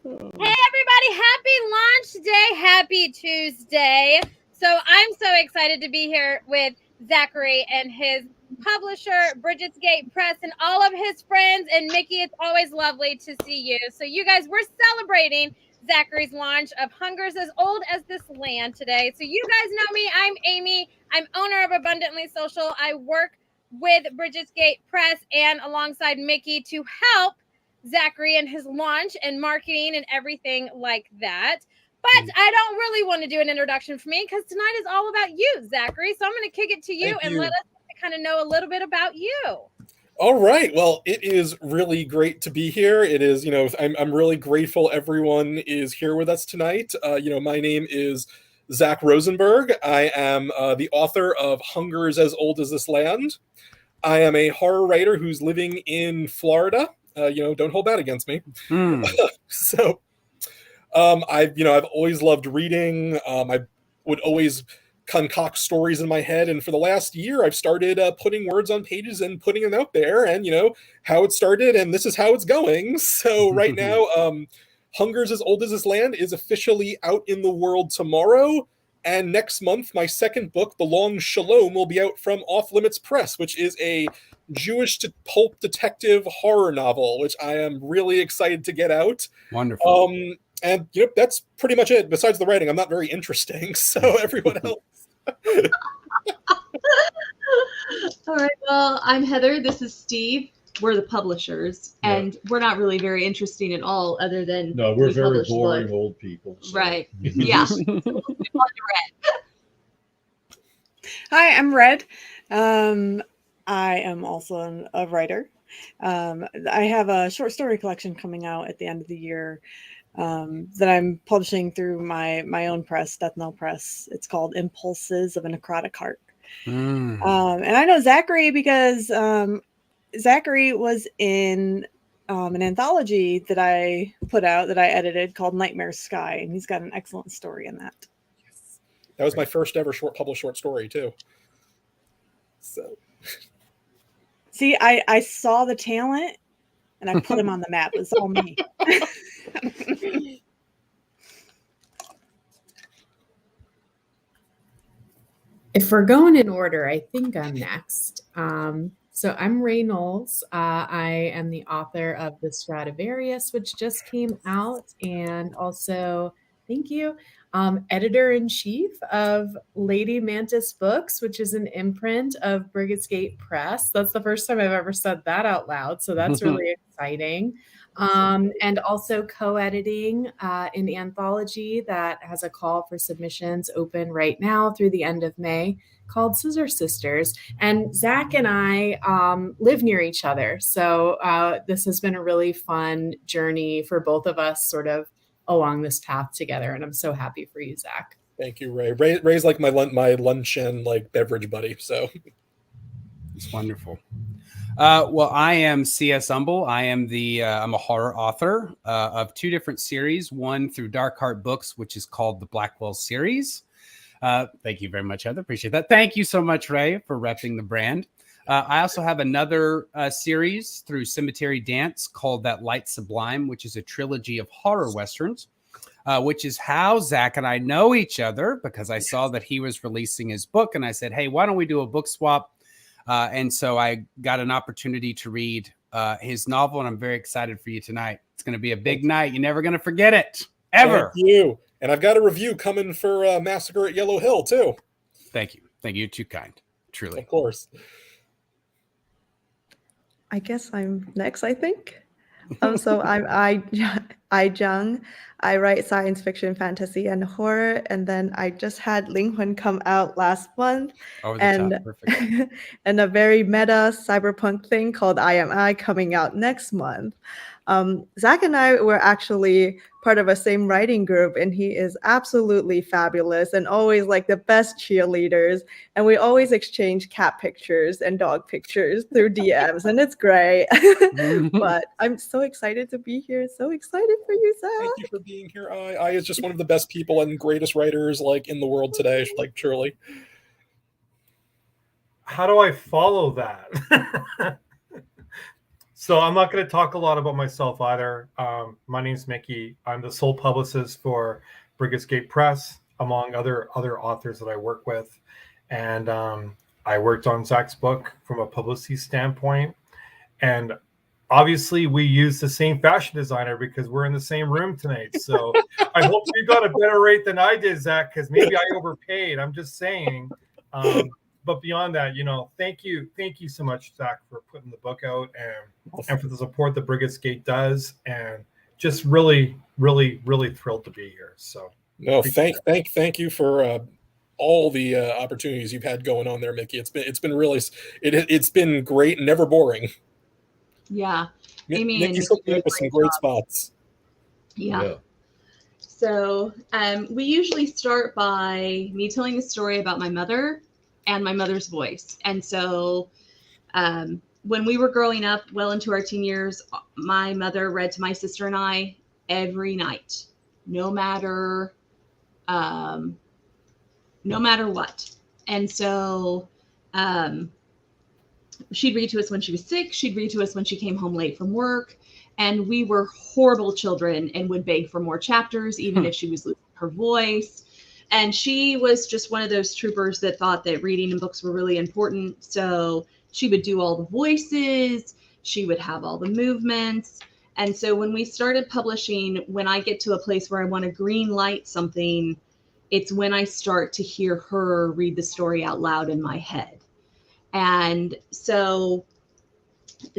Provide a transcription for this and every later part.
Hey everybody, happy launch day, happy Tuesday. So I'm so excited to be here with Zachary and his publisher, Brigids Press, and all of his friends. And Mickey, it's always lovely to see you. So you guys, we're celebrating Zachary's launch of Hunger's as Old as This Land today. So you guys know me, I'm Amy. I'm owner of Abundantly Social. I work with Brigids Press and alongside Mickey to help Zachary and his launch and marketing and everything like that. But I don't really want to do an introduction for me because tonight is all about you, Zachary. So I'm going to kick it to you and let us kind of know a little bit about you. All right. Well, it is really great to be here. It is, I'm really grateful everyone is here with us tonight. My name is Zach Rosenberg. I am the author of Hunger's as Old as This Land. I am a horror writer who's living in Florida. Don't hold that against me. So, I've always loved reading. I would always concoct stories in my head, and for the last year, I've started putting words on pages and putting them out there. And how it started, and this is how it's going. So right now, Hunger's as Old as This Land is officially out in the world tomorrow. And next month, my second book, The Long Shalom, will be out from Off Limits Press, which is a Jewish pulp detective horror novel, which I am really excited to get out. Wonderful. And that's pretty much it. Besides the writing, I'm not very interesting. So everyone else. All right. Well, I'm Heather. This is Steve. We're the publishers, and we're not really very interesting at all, other than we're very boring old people. So. Right? Yeah. Hi, I'm Red. I am also a writer. I have a short story collection coming out at the end of the year that I'm publishing through my own press, Death Knell Press. It's called Impulses of a Necrotic Heart. And I know Zachary because Zachary was in an anthology that I put out, that I edited, called Nightmare Sky, and he's got an excellent story in that. Yes. That was my first ever published short story too. So, see, I saw the talent and I put him on the map. It's all me. If we're going in order, I think I'm next. So I'm Ray Knowles. I am the author of The Stradivarius, which just came out, and also, thank you, editor-in-chief of Lady Mantis Books, which is an imprint of Brigids Press. That's the first time I've ever said that out loud, so that's really exciting. And also co-editing an anthology that has a call for submissions open right now through the end of May, called Scissor Sisters. And Zach and I live near each other. So this has been a really fun journey for both of us, sort of along this path together. And I'm so happy for you, Zach. Thank you, Ray. Ray's like my lunch and beverage buddy. So it's wonderful. Well, I am C.S. Humble. I am I'm a horror author of two different series, one through Dark Heart Books, which is called the Blackwell series. Thank you very much, Heather. Appreciate that. Thank you so much, Ray, for repping the brand. I also have another series through Cemetery Dance called That Light Sublime, which is a trilogy of horror westerns, which is how Zach and I know each other, because I saw that he was releasing his book, and I said, hey, why don't we do a book swap? And so I got an opportunity to read his novel, and I'm very excited for you tonight. It's going to be a big night. You're never going to forget it, ever. Thank you. And I've got a review coming for Massacre at Yellow Hill, too. Thank you. Thank you. You're too kind. Truly. Of course. I guess I'm next, I think. So I'm I Jung. I write science fiction, fantasy, and horror. And then I just had Linghun come out last month. And perfect. And a very meta cyberpunk thing called I Am I coming out next month. Zach and I were actually part of a same writing group, and he is absolutely fabulous and always like the best cheerleaders. And we always exchange cat pictures and dog pictures through DMs, and it's great. But I'm so excited to be here. So excited for you, Zach. Thank you for being here. I is just one of the best people and greatest writers in the world today, truly. How do I follow that? So I'm not going to talk a lot about myself either. My name's Mickey. I'm the sole publicist for Brigids Press, among other authors that I work with. And I worked on Zach's book from a publicity standpoint. And obviously we use the same fashion designer because we're in the same room tonight. So I hope you got a better rate than I did, Zach, because maybe I overpaid. I'm just saying. But beyond that, thank you so much, Zach, for putting the book out and for the support that Brigids does, and just really, really, really thrilled to be here. So no, thank you for all the opportunities you've had going on there, Mickey. It's been really it's been great and never boring. Yeah, Amy Mickey's and hooked me up with some great spots. Yeah. So we usually start by me telling a story about my mother and my mother's voice. And so when we were growing up, well into our teen years, my mother read to my sister and I every night, no matter what. And so she'd read to us when she was sick. She'd read to us when she came home late from work. And we were horrible children and would beg for more chapters, even if she was losing her voice. And she was just one of those troopers that thought that reading and books were really important. So she would do all the voices. She would have all the movements. And so when we started publishing, when I get to a place where I want to green light something, it's when I start to hear her read the story out loud in my head. And so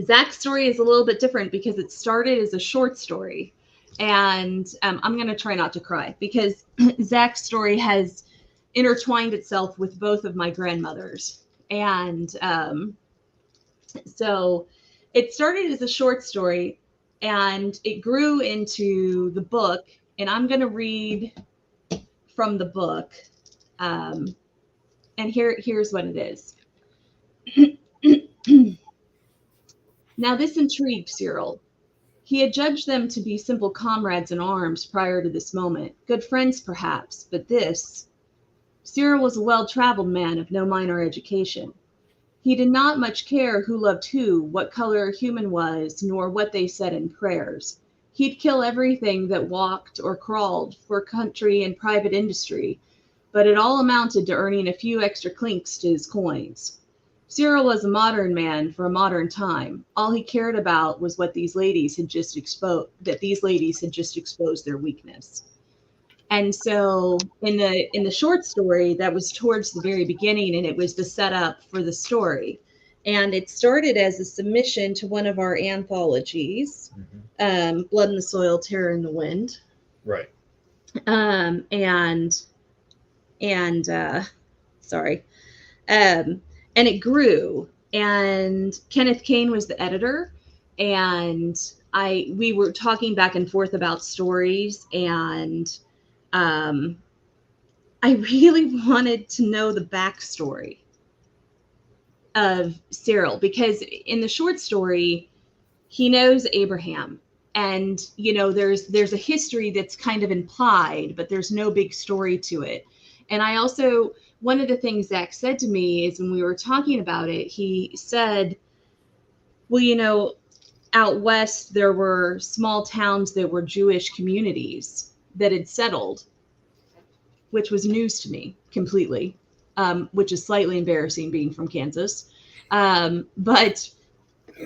Zach's story is a little bit different because it started as a short story. And I'm going to try not to cry because Zach's story has intertwined itself with both of my grandmothers. And so it started as a short story and it grew into the book. And I'm going to read from the book. And here's what it is. Now this intrigued Cyril. He had judged them to be simple comrades in arms prior to this moment, good friends perhaps, but this... Cyril was a well-traveled man of no minor education. He did not much care who loved who, what color a human was, nor what they said in prayers. He'd kill everything that walked or crawled for country and private industry, but it all amounted to earning a few extra clinks to his coins. Cyril was a modern man for a modern time. All he cared about was what these ladies had just exposed their weakness. And so in the short story, that was towards the very beginning, and it was the setup for the story. And it started as a submission to one of our anthologies, Blood in the Soil, Terror in the Wind. Right. And it grew, and Kenneth Kane was the editor, and we were talking back and forth about stories, and I really wanted to know the backstory of Cyril, because in the short story, he knows Abraham, and there's a history that's kind of implied, but there's no big story to it. And I also, one of the things Zach said to me is when we were talking about it, he said, well, out west, there were small towns that were Jewish communities that had settled, which was news to me completely, which is slightly embarrassing being from Kansas. But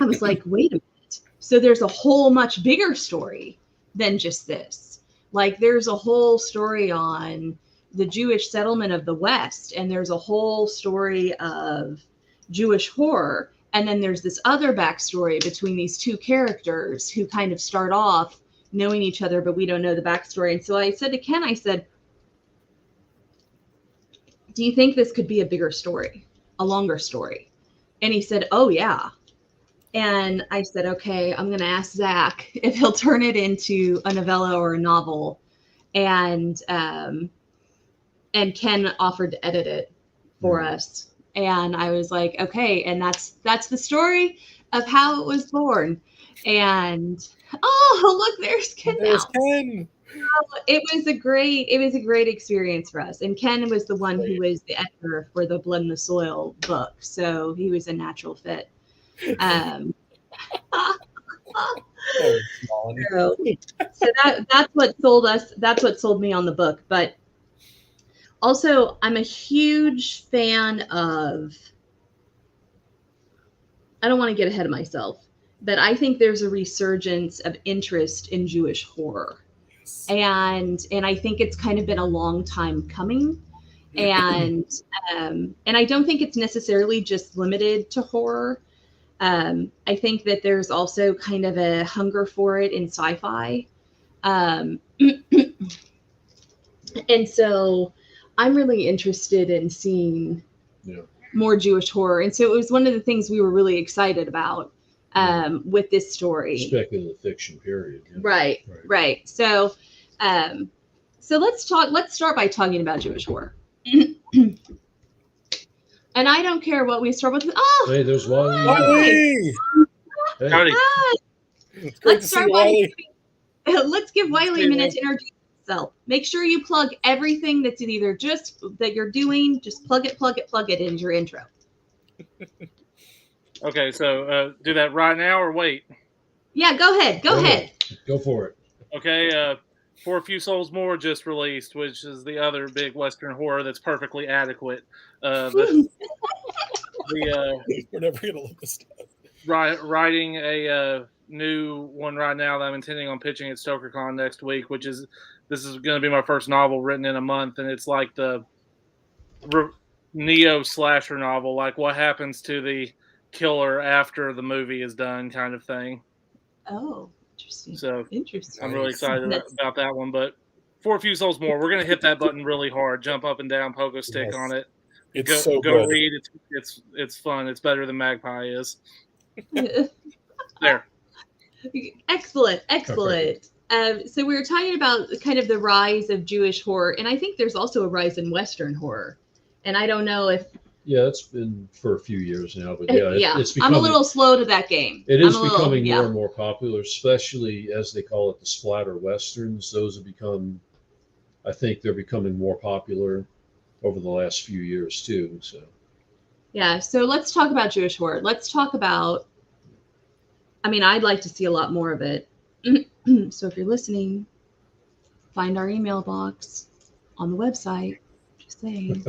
I was like, wait a minute. So there's a whole much bigger story than just this. Like there's a whole story on the Jewish settlement of the West, and there's a whole story of Jewish horror. And then there's this other backstory between these two characters who kind of start off knowing each other, but we don't know the backstory. And so I said to Ken, I said, do you think this could be a bigger story, a longer story? And he said, oh yeah. And I said, okay, I'm going to ask Zach if he'll turn it into a novella or a novel. And Ken offered to edit it for us. And I was like, okay. And that's the story of how it was born. And look, there's Ken now. There's Ken. So it was a great experience for us. And Ken was the one who was the editor for the Blood in the Soil book. So he was a natural fit. Oh, Molly. So that's what sold us. That's what sold me on the book. But also, I'm a huge fan of. I don't want to get ahead of myself, but I think there's a resurgence of interest in Jewish horror, and I think it's kind of been a long time coming, and I don't think it's necessarily just limited to horror. I think that there's also kind of a hunger for it in sci-fi. And so I'm really interested in seeing more Jewish horror. And so it was one of the things we were really excited about with this story. Speculative fiction, period. Yeah. Right. So let's start by talking about Jewish horror. And I don't care what we start with. Oh, hey, there's Wally. Hey. It's great to see you, Wally. Let's give Wiley a minute to introduce himself. Make sure you plug everything that's either just that you're doing. Just plug it into your intro. Okay, so do that right now or wait? Yeah, go ahead. Go for it. Okay, For a Few Souls More just released, which is the other big Western horror that's perfectly adequate. We're never gonna look this stuff. Writing a new one right now that I'm intending on pitching at StokerCon next week, this is going to be my first novel written in a month, and it's like the neo slasher novel, like what happens to the killer after the movie is done, kind of thing. Oh, interesting. So interesting. I'm really excited about that one. But For a Few Souls More, we're going to hit that button really hard, jump up and down, pogo stick on it. It's go good. Read. It's fun. It's better than Magpie is. There. Excellent. So we were talking about kind of the rise of Jewish horror, and I think there's also a rise in Western horror. And I don't know if it's been for a few years now, but it's becoming, I'm a little slow to that game. It is becoming more and more popular, especially as they call it the splatter westerns. Those have become, I think they're becoming more popular over the last few years too. So so let's talk about Jewish horror. Let's talk about, I'd like to see a lot more of it. So if you're listening, find our email box on the website. Just saying.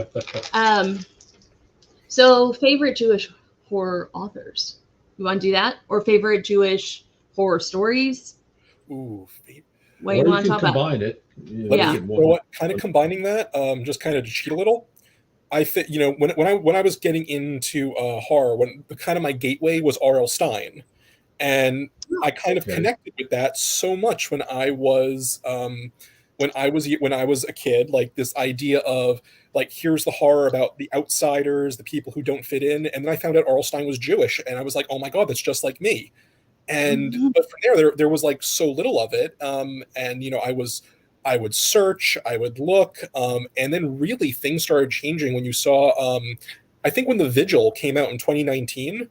So favorite Jewish horror authors. You want to do that? Or favorite Jewish horror stories? Ooh. What do you want to talk about? Combine it. You know what? Kind of combining that, just kind of to cheat a little. I think, when I was getting into horror, when kind of my gateway was R.L. Stine, and I kind of connected with that so much when I was a kid, like this idea of like, here's the horror about the outsiders, the people who don't fit in, and then I found out R.L. Stine was Jewish, and I was like, oh my god, that's just like me. And but from there was like so little of it, and I would search, I would look, and then really things started changing when you saw, I think when The Vigil came out in 2019,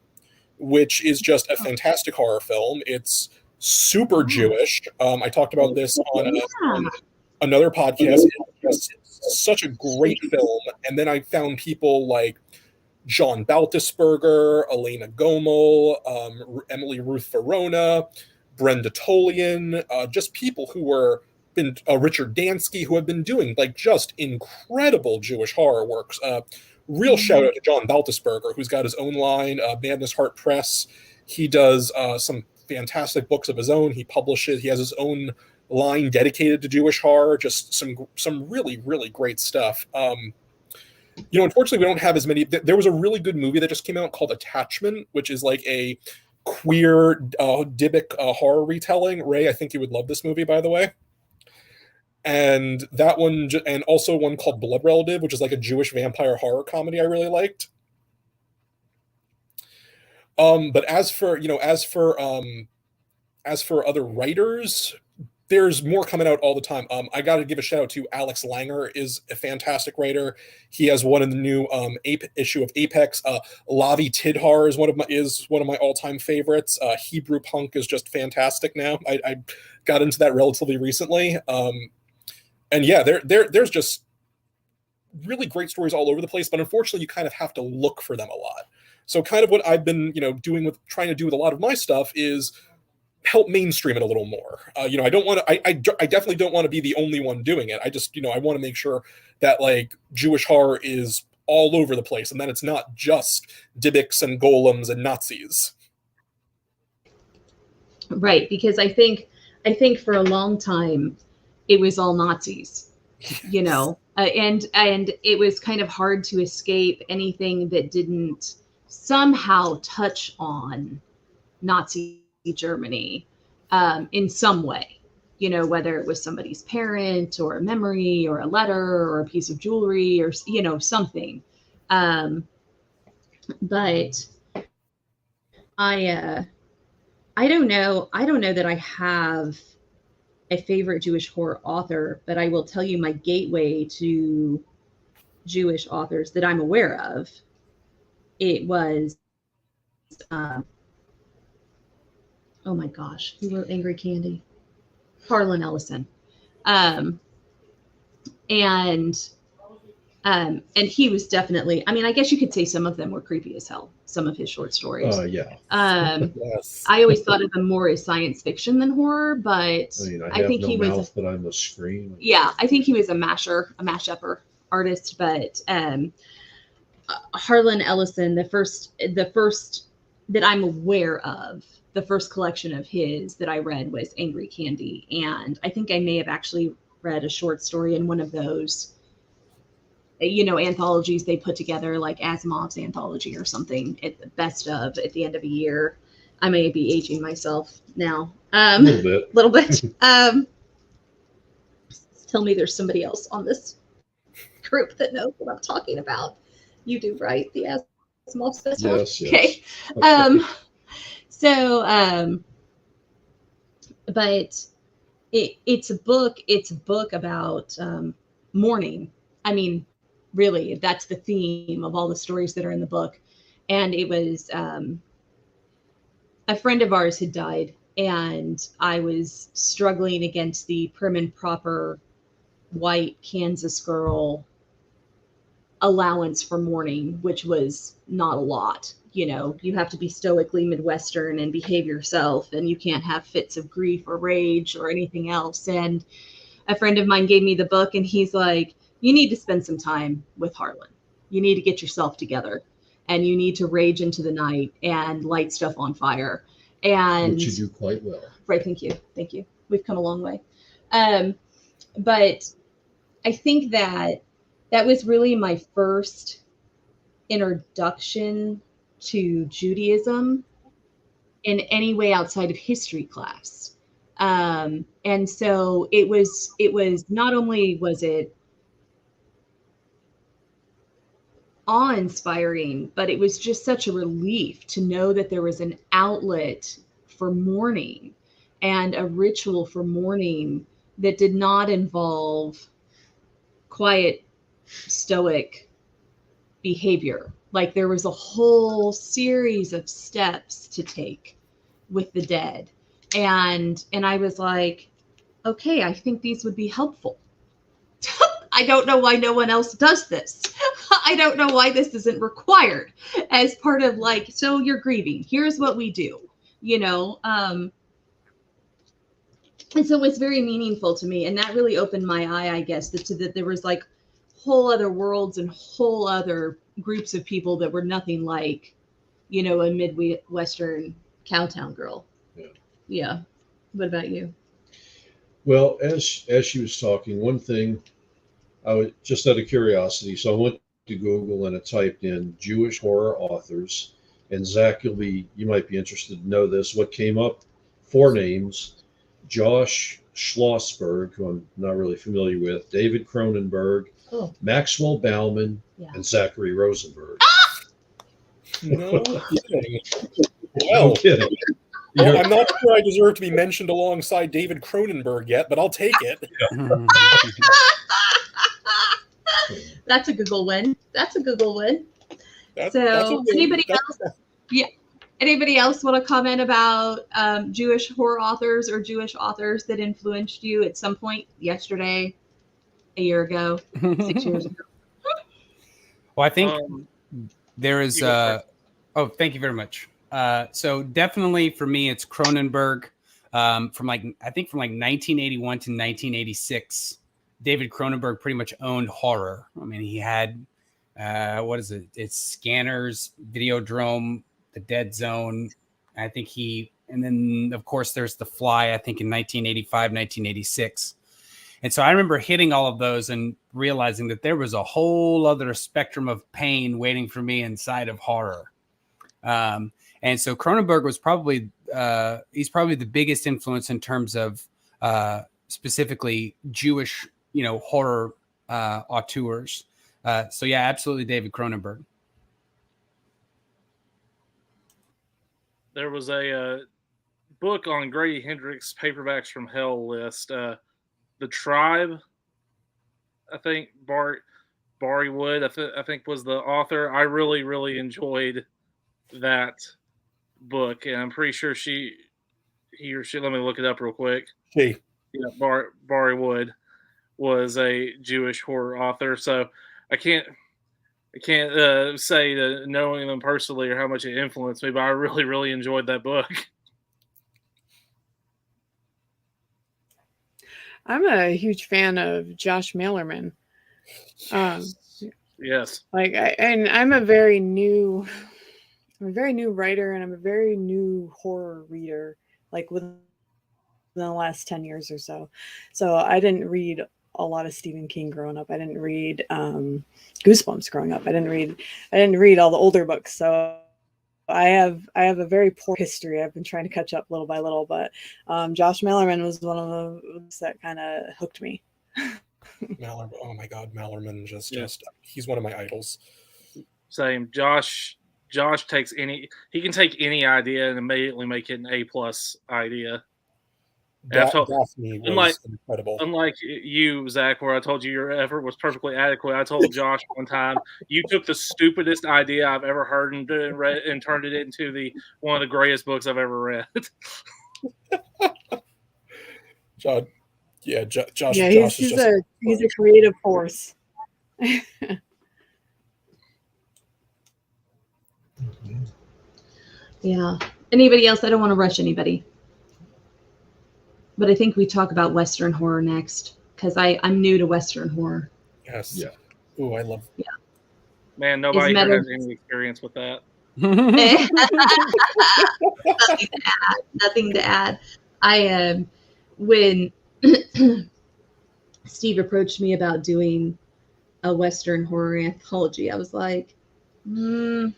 which is just a fantastic horror film. It's super Jewish. I talked about this on another podcast. It's just such a great film. And then I found people like John Baltisberger, Elena Gomel, Emily Ruth Verona, Brenda Tolian, just people who were Richard Dansky, who have been doing like just incredible Jewish horror works. Real shout out to John Baltisberger, who's got his own line, Madness Heart Press. He does some fantastic books of his own. He has his own line dedicated to Jewish horror, just some really, really great stuff. Unfortunately, we don't have as many. There was a really good movie that just came out called Attachment, which is like a queer Dybbuk horror retelling. Ray, I think you would love this movie, by the way. And that one, and also one called Blood Relative, which is like a Jewish vampire horror comedy I really liked. But as for other writers, there's more coming out all the time. I got to give a shout out to Alex Langer, is a fantastic writer. He has one in the new issue of Apex. Lavi Tidhar is one of my all-time favorites. Hebrew Punk is just fantastic now. I got into that relatively recently. And yeah, there's just really great stories all over the place, but unfortunately you kind of have to look for them a lot. So kind of what I've been, trying to do with a lot of my stuff is help mainstream it a little more. I don't want to. I definitely don't want to be the only one doing it. I just I want to make sure that like Jewish horror is all over the place, and that it's not just Dybbuk's and golems and Nazis. Right, because I think for a long time it was all Nazis, and it was kind of hard to escape anything that didn't somehow touch on Nazi Germany in some way, whether it was somebody's parent or a memory or a letter or a piece of jewelry or something. But I don't know that I have a favorite Jewish horror author, but I will tell you my gateway to Jewish authors that I'm aware of. It was, oh my gosh, who wrote Angry Candy? Harlan Ellison. And he was definitely, I mean, I guess you could say some of them were creepy as hell, some of his short stories. Yeah. Yes. I always thought of them more as science fiction than horror, but I think no he mouth, was, but I must scream. Yeah, I think he was a mash-upper artist, but Harlan Ellison, the first that I'm aware of, the first collection of his that I read was Angry Candy, and I think I may have actually read a short story in one of those anthologies they put together, like Asimov's anthology or something, at the best of at the end of a year. I may be aging myself now. A little bit. Tell me there's somebody else on this group that knows what I'm talking about. You do, right? The Asimov stuff? Yes. Okay. But it's a book about mourning. I mean, really, that's the theme of all the stories that are in the book. And it was a friend of ours had died, and I was struggling against the prim and proper white Kansas girl allowance for mourning, which was not a lot. You have to be stoically Midwestern and behave yourself, and you can't have fits of grief or rage or anything else. And a friend of mine gave me the book, and he's like, you need to spend some time with Harlan. You need to get yourself together, and you need to rage into the night and light stuff on fire. And which you do quite well. Right. Thank you. We've come a long way. But I think that was really my first introduction to Judaism in any way outside of history class. And so it was not only was it awe-inspiring, but it was just such a relief to know that there was an outlet for mourning and a ritual for mourning that did not involve quiet, stoic behavior. Like there was a whole series of steps to take with the dead. And I was like, okay, I think these would be helpful. I don't know why no one else does this. I don't know why this isn't required as part of so you're grieving. Here's what we do, and so it was very meaningful to me. And that really opened my eye, I guess, that there was whole other worlds and whole other groups of people that were nothing like, a Midwestern cowtown girl. Yeah. What about you? Well, as she was talking, one thing I was just out of curiosity, so I went to Google and I typed in Jewish horror authors, and Zach, you might be interested to know this. What came up? 4 names: Josh Schlossberg, who I'm not really familiar with, David Cronenberg, Maxwell Bauman, and Zachary Rosenberg. No kidding. No kidding. Well, I'm not sure I deserve to be mentioned alongside David Cronenberg yet, but I'll take it. That's a Google win. That's okay. Anybody else want to comment about Jewish horror authors or Jewish authors that influenced you at some point yesterday, a year ago, 6 years ago? Well, I think there is. Thank you very much. So definitely for me, it's Cronenberg. from I think from 1981 to 1986. David Cronenberg pretty much owned horror. I mean, he had what is it? It's Scanners, Videodrome, The Dead Zone. I think and then of course there's The Fly, I think in 1985, 1986. And so I remember hitting all of those and realizing that there was a whole other spectrum of pain waiting for me inside of horror. And so Cronenberg was he's probably the biggest influence in terms of specifically Jewish, horror auteurs. So yeah, absolutely David Cronenberg. There was a book on Grady Hendrix Paperbacks from Hell list. The Tribe, I think Barry Wood, I think was the author. I really, really enjoyed that book, and I'm pretty sure he or she. Let me look it up real quick. Hey, yeah, Barry Wood was a Jewish horror author, so I can't say that knowing them personally or how much it influenced me, but I really, really enjoyed that book. I'm a huge fan of Josh Malerman. Yes. I'm a very new writer, and I'm a very new horror reader, like within the last 10 years or so. So I didn't read a lot of Stephen King growing up. I didn't read Goosebumps growing up. I didn't read all the older books. So I have a very poor history. I've been trying to catch up little by little, but Josh Malerman was one of the books that kind of hooked me. Mallerman, oh my God, Mallerman just he's one of my idols. Same. Josh takes he can take any idea and immediately make it an A+ idea. Daphne was incredible. Unlike you, Zach, where I told you your effort was perfectly adequate, I told Josh one time, you took the stupidest idea I've ever heard and turned it into one of the greatest books I've ever read. Josh. Yeah, he's a creative force. Yeah. Anybody else? I don't want to rush anybody. But I think we talk about Western horror next, because I'm new to Western horror. Yes. Yeah. Oh, I love. Yeah. Man, nobody here has any experience with that. Nothing to add. When Steve approached me about doing a Western horror anthology, I was like, no,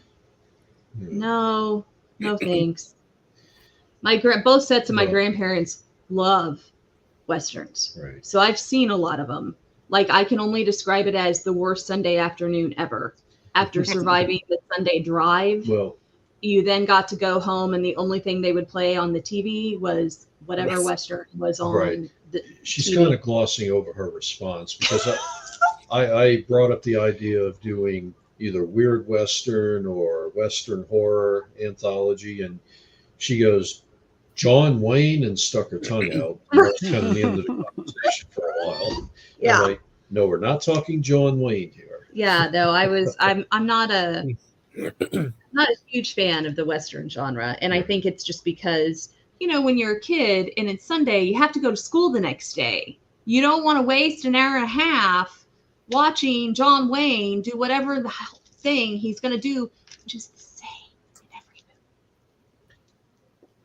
thanks. Both sets of my grandparents love Westerns. Right. So I've seen a lot of them. Like, I can only describe it as the worst Sunday afternoon ever. After surviving the Sunday drive, you then got to go home, and the only thing they would play on the TV was whatever Western was on. Right. She's TV. kind of glossing over her response, because I brought up the idea of doing either weird Western or Western horror anthology, and she goes, John Wayne, and stuck her tongue out. That's kind of the end of the conversation for a while. Yeah. I'm like, no, we're not talking John Wayne here. Yeah, no, I'm not a huge fan of the Western genre. And I think it's just because, when you're a kid and it's Sunday, you have to go to school the next day. You don't want to waste an hour and a half watching John Wayne do whatever the thing he's going to do, which is the same in every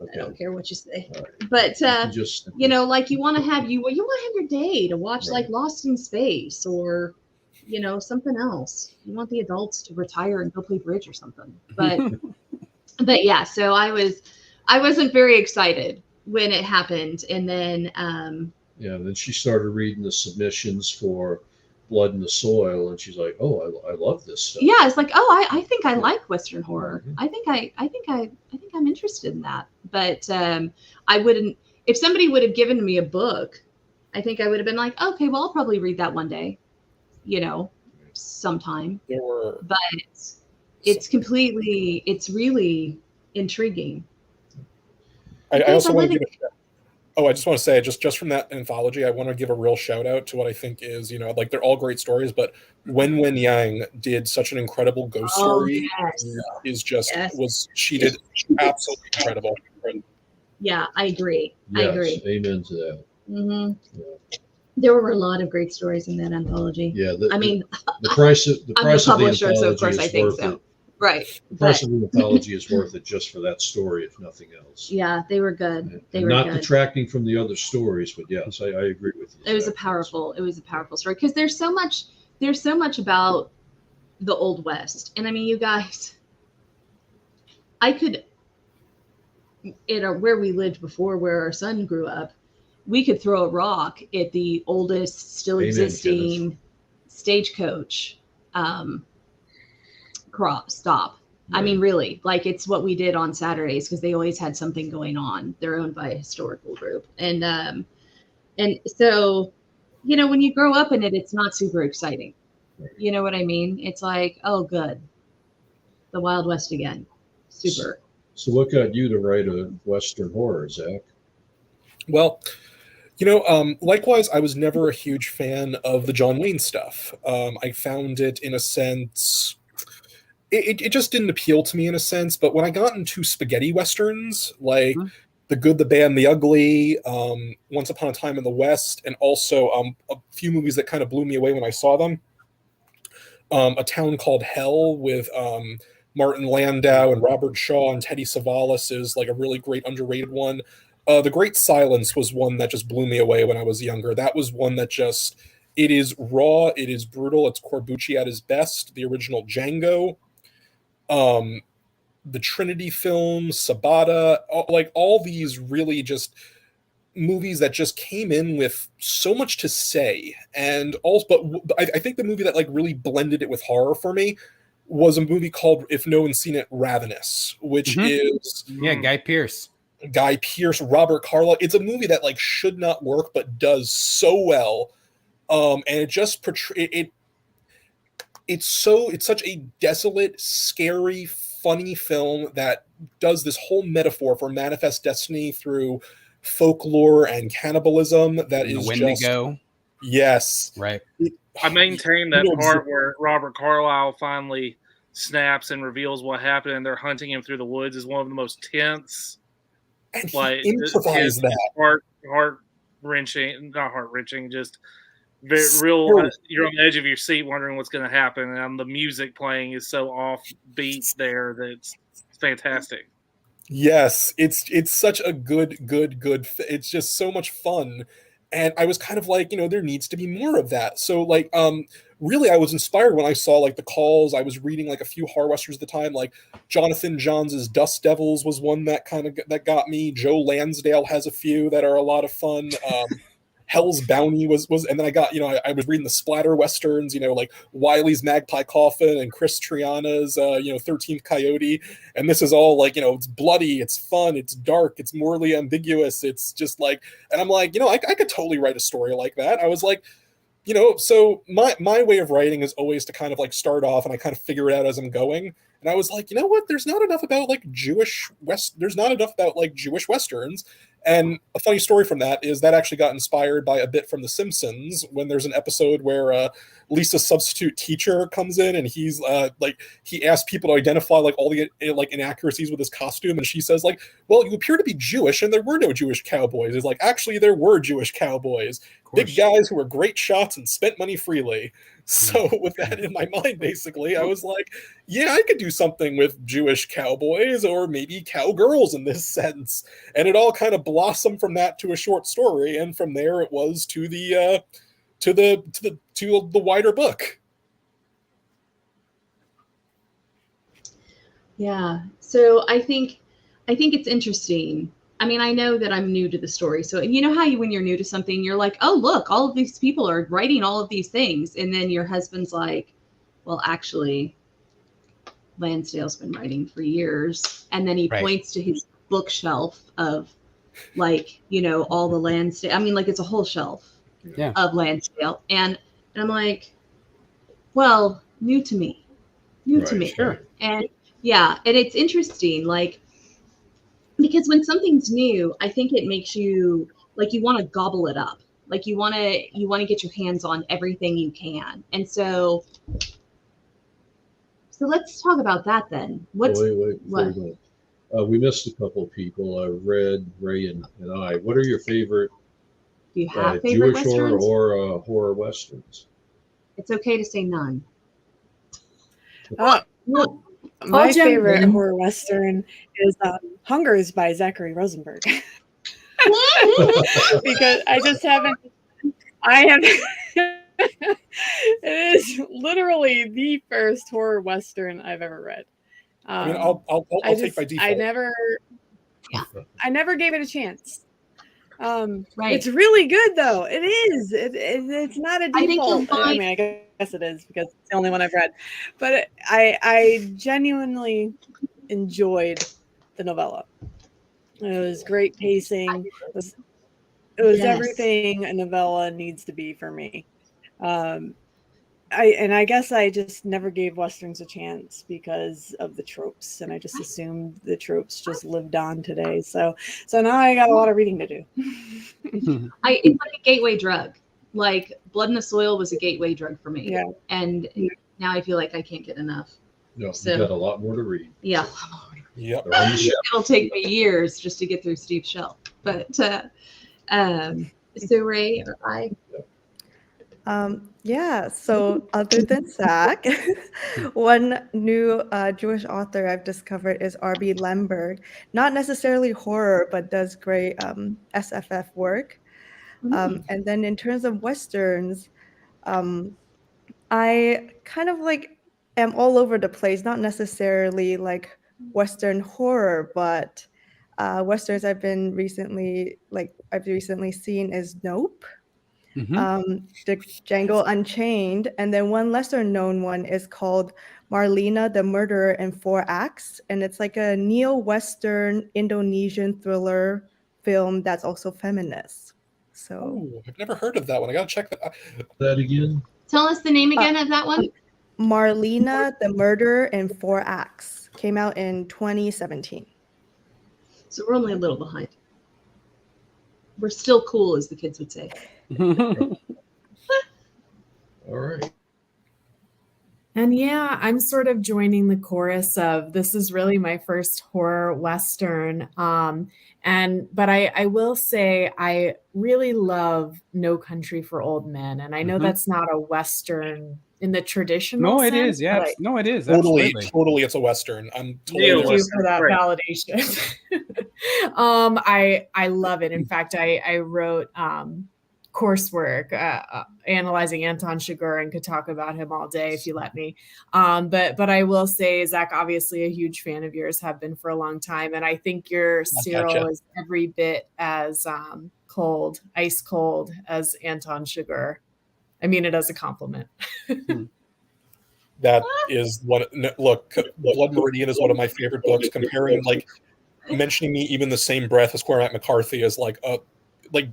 movie. Okay. I don't care what you say. Right. But, like you want to have your day to watch like Lost in Space or, something else. You want the adults to retire and go play bridge or something. But, yeah, so I wasn't very excited when it happened. And then, then she started reading the submissions for Blood in the Soil, and she's like, "Oh, I love this stuff." Yeah, it's like, oh, I think I like Western horror. Mm-hmm. I think I'm interested in that. But I wouldn't. If somebody would have given me a book, I think I would have been like, okay, well, I'll probably read that one day, sometime. But it's really intriguing. I also want to give I just want to say, just from that anthology, I want to give a real shout out to what I think is, they're all great stories, but Wen Yang did such an incredible ghost story. Yes. She did absolutely incredible. Yeah, I agree. I Yes, agree. amen to that. hmm Yeah. There were a lot of great stories in that anthology. Yeah, I mean, the price of I'm the the publisher, so of anthology course I is think worth so. it. Right. The price But of the anthology is worth it just for that story, if nothing else. yeah, they were good. They And were not good. detracting from the other stories, but yes, I agree with you. It was a Zach. powerful story because there's so much about the Old West. And I mean, you guys, I could, where we lived before, where our son grew up, we could throw a rock at the oldest still Amen, existing stagecoach stop. I mean, really, like it's what we did on Saturdays because they always had something going on. They're owned by a historical group. And so, you know, when you grow up in it, it's not super exciting. You know what I mean? It's like, oh, good. The Wild West again. Super. So what got you to write a Western horror, Zach? Well, likewise, I was never a huge fan of the John Wayne stuff. I found it, in a sense, it just didn't appeal to me in a sense. But when I got into spaghetti westerns, like The Good, the Bad, and the Ugly, Once Upon a Time in the West, and also a few movies that kind of blew me away when I saw them. A Town Called Hell with Martin Landau and Robert Shaw and Teddy Savalas is like a really great underrated one. The Great Silence was one that just blew me away when I was younger. That was one that just, it is raw, it is brutal, it's Corbucci at his best, the original Django. The Trinity films, Sabata, all these really just movies that just came in with so much to say. And also, but I think the movie that like really blended it with horror for me was a movie called, if no one's seen it, Ravenous, which is Guy Pearce, Robert Carlyle. It's a movie that like should not work but does so well. And it just it's such a desolate, scary, funny film that does this whole metaphor for manifest destiny through folklore and cannibalism that is Wendigo. Yes. Right. I maintain that part where Robert Carlyle finally snaps and reveals what happened and they're hunting him through the woods is one of the most tense, and like improvise that heart wrenching, not heart wrenching, just very real. You're on the edge of your seat wondering what's going to happen, and the music playing is so offbeat there that it's fantastic. Yes, it's such a good. It's just so much fun, and I was kind of like, there needs to be more of that. So like, really, I was inspired when I saw like The Calls. I was reading like a few horror westerns at the time, like Jonathan Johns's Dust Devils was one that that got me. Joe Lansdale has a few that are a lot of fun. Hell's Bounty was, and then I got, I was reading the splatter westerns, like Wiley's Magpie Coffin and Chris Triana's, 13th Coyote. And this is all like, it's bloody, it's fun, it's dark, it's morally ambiguous. It's just like, and I'm like, I could totally write a story like that. I was like, so my way of writing is always to kind of like start off and I kind of figure it out as I'm going. And I was like, you know what? There's not enough about like Jewish westerns. And a funny story from that is that actually got inspired by a bit from The Simpsons when there's an episode where Lisa's substitute teacher comes in and he's he asks people to identify like all the like inaccuracies with his costume, and she says like, well, you appear to be Jewish and there were no Jewish cowboys. It's like, actually there were Jewish cowboys, big guys who were great shots and spent money freely. So with that in my mind, basically, I was like, yeah, I could do something with Jewish cowboys or maybe cowgirls in this sense. And it all kind of blossomed from that to a short story. And from there it was to the wider book. Yeah. So I think it's interesting. I mean, I know that I'm new to the story. So, you know how when you're new to something, you're like, oh, look, all of these people are writing all of these things. And then your husband's like, well, actually, Lansdale's been writing for years. And then he points to his bookshelf of like, all the Lansdale. I mean, like it's a whole shelf of Lansdale. And I'm like, well, new to me. Sure. And yeah, and it's interesting, like, because when something's new, I think it makes you like you want to gobble it up. Like you want to get your hands on everything you can. And so let's talk about that then. Wait. We missed a couple of people. Red, Ray, and I. What are your favorite Do you have favorite Jewish horror westerns? or horror westerns? It's okay to say none. Oh, Well, my jump favorite in. horror western is Hungers by Zachary Rosenberg. Because I just haven't. I have. It is literally the first horror western I've ever read. I mean, I'll take by default. I never gave it a chance. Right. It's really good though. It is. It's not a I think you'll default. I find- mean, I guess it is because it's the only one I've read. But I genuinely enjoyed the novella. It was great pacing. It was Yes. everything a novella needs to be for me. I guess I just never gave westerns a chance because of the tropes, and I just assumed the tropes just lived on today. So now I got a lot of reading to do. it's like a gateway drug. Like Blood in the Soil was a gateway drug for me. Yeah. And now I feel like I can't get enough. No, So- you got a lot more to read. Yeah. Yep. They're on the shelf. It'll take me years just to get through Steve's shelf. But so Ray or I. Yeah, so other than Zach, one new Jewish author I've discovered is R.B. Lemberg. Not necessarily horror, but does great SFF work. And then in terms of Westerns, I kind of like am all over the place, not necessarily like Western horror, but Westerns I've recently seen is Nope. The Django Unchained, and then one lesser known one is called Marlena the Murderer in 4 Acts, and it's like a neo-Western Indonesian thriller film that's also feminist. So Ooh, I've never heard of that one. I gotta check that out. That again? Tell us the name again of that one. Marlena the Murderer in 4 Acts came out in 2017. So we're only a little behind. We're still cool, as the kids would say. All right. And yeah, I'm sort of joining the chorus of this is really my first horror Western. But I will say I really love No Country for Old Men. And I know that's not a Western in the traditional No, it sense, is. Yeah, but no, it is. Totally, Absolutely. totally, it's a Western. I'm totally Yeah, Thank you Western, for that right. validation. I love it. In fact, I wrote coursework analyzing Anton Chigurh and could talk about him all day if you let me. But I will say, Zach, obviously a huge fan of yours, have been for a long time, and I think your Cyril is every bit as ice cold as Anton Chigurh. I mean it as a compliment. That is what. Look, Blood Meridian is one of my favorite books. Comparing, like, mentioning me even the same breath as Cormac McCarthy is like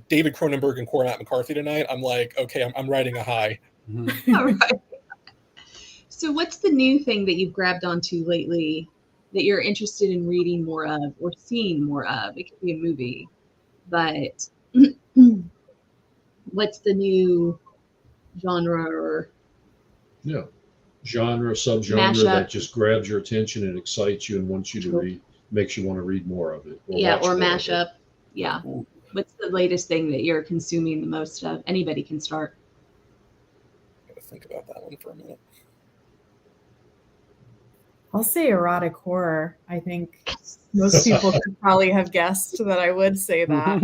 David Cronenberg and Cormac McCarthy tonight. I'm like, okay, I'm riding a high. All right. So what's the new thing that you've grabbed onto lately that you're interested in reading more of or seeing more of? It could be a movie, but what's the new genre or genre, subgenre Mashup. that just grabs your attention and excites you and wants you to read, makes you want to read more of it. or watch more of it. mashup? Yeah. What's the latest thing that you're consuming the most of? Anybody can start. Gotta think about that one for a minute. I'll say erotic horror. I think most people could probably have guessed that I would say that.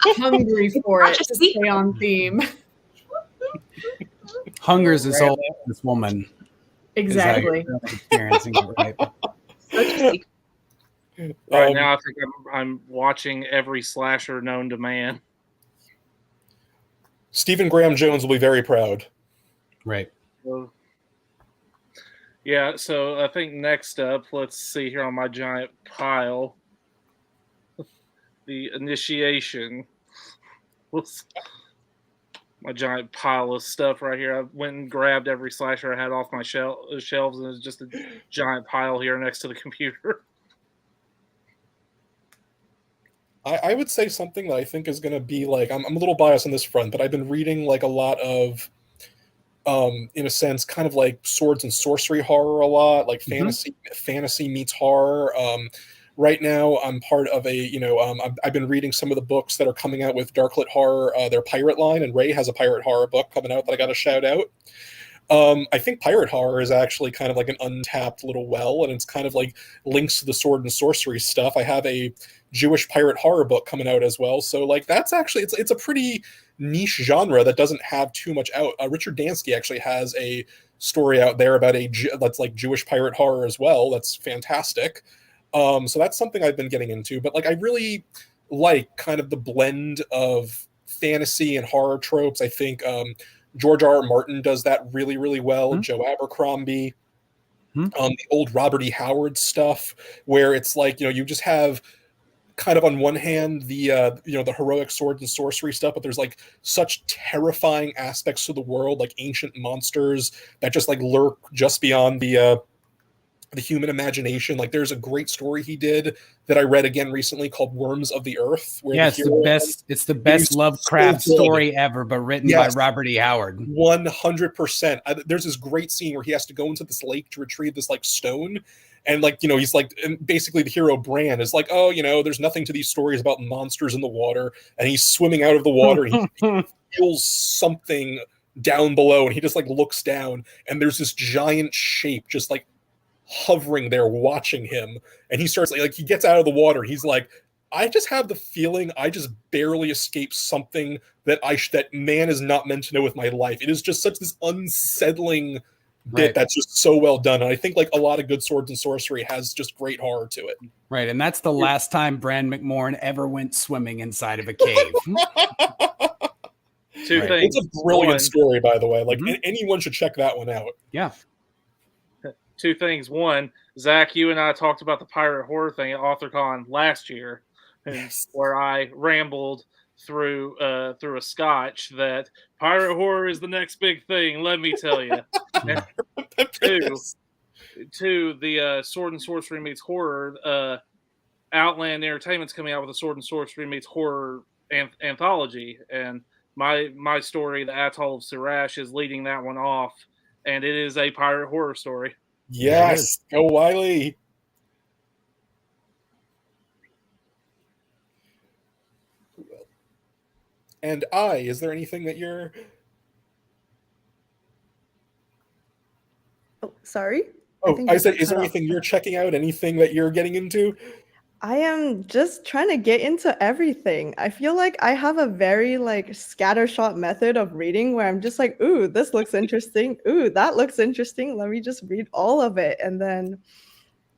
I'm hungry for it to stay on theme. Hunger's as old as this woman. Exactly. Experiencing it, right? Right now, I think I'm watching every slasher known to man. Stephen Graham Jones will be very proud. Right. So, yeah, so I think next up, let's see here on my giant pile, The Initiation. My giant pile of stuff right here. I went and grabbed every slasher I had off my shelves, and it's just a giant pile here next to the computer. I would say something that I think is going to be like, I'm a little biased on this front, but I've been reading like a lot of in a sense, kind of like swords and sorcery horror a lot, like fantasy meets horror. Right now, I'm part of I've been reading some of the books that are coming out with Darklit Horror, their pirate line, and Ray has a pirate horror book coming out that I got to shout out. I think pirate horror is actually kind of like an untapped little well, and it's kind of like links to the sword and sorcery stuff. I have a Jewish pirate horror book coming out as well, so like that's actually it's a pretty niche genre that doesn't have too much out. Richard Dansky actually has a story out there about that's like Jewish pirate horror as well. That's fantastic. So that's something I've been getting into, but like I really like kind of the blend of fantasy and horror tropes. I think George R. R. Martin does that really, really well. Joe Abercrombie, the old Robert E. Howard stuff, where it's like, you just have kind of on one hand the the heroic sword and sorcery stuff, but there's like such terrifying aspects to the world, like ancient monsters that just like lurk just beyond the human imagination. Like there's a great story he did that I read again recently called Worms of the Earth. Where it's the best Lovecraft story ever, but written by Robert E. Howard. 100%. There's this great scene where he has to go into this lake to retrieve this like stone. And like, he's like, and basically the hero Bran is like, oh, there's nothing to these stories about monsters in the water. And he's swimming out of the water. And he feels something down below. And he just like looks down and there's this giant shape just like hovering there watching him, and he starts like he gets out of the water. He's like, I just have the feeling I just barely escaped something that that man is not meant to know with my life. It is just such this unsettling bit that's just so well done. And I think like a lot of good swords and sorcery has just great horror to it. Right, and that's the last time Bran McMorn ever went swimming inside of a cave. Two things. It's a brilliant story, by the way. Like anyone should check that one out. Yeah. Two things. One, Zach, you and I talked about the pirate horror thing at AuthorCon last year, where I rambled through a scotch that pirate horror is the next big thing. Let me tell you. Two, the sword and sorcery meets horror. Outland Entertainment's coming out with a sword and sorcery meets horror anthology, and my story, The Atoll of Sirash, is leading that one off, and it is a pirate horror story. Yes, go Wiley. And is there anything that you're... Oh, sorry? I said, is there anything you're checking out? Anything that you're getting into? I am just trying to get into everything. I feel like I have a very like scattershot method of reading where I'm just like, ooh, this looks interesting. Ooh, that looks interesting. Let me just read all of it. And then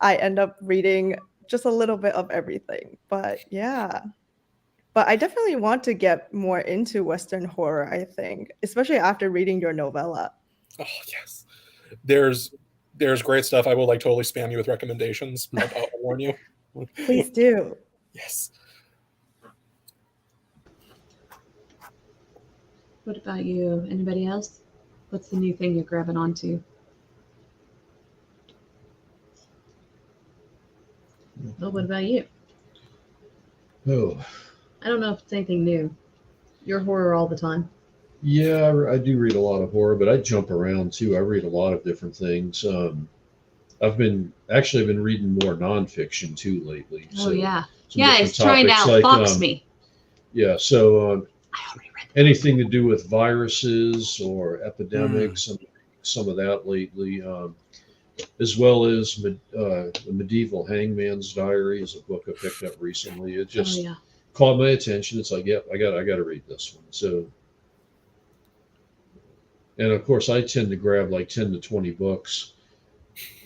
I end up reading just a little bit of everything. But yeah. But I definitely want to get more into Western horror, I think, especially after reading your novella. Oh, yes. There's great stuff. I will like totally spam you with recommendations. I'll warn you. Please do. Yes. What about you? Anybody else? What's the new thing you're grabbing onto? Well, what about you? Oh, I don't know if it's anything new. You're horror all the time. yeah, I do read a lot of horror, but I jump around too. I read a lot of different things. I've been reading more nonfiction too lately. Oh, yeah. Yeah, it's trying to outfox me. Yeah, so anything to do with viruses or epidemics, and some of that lately, as well as the Medieval Hangman's Diary is a book I picked up recently. It just caught my attention. It's like, yep, I got to read this one. So, and of course, I tend to grab like 10 to 20 books,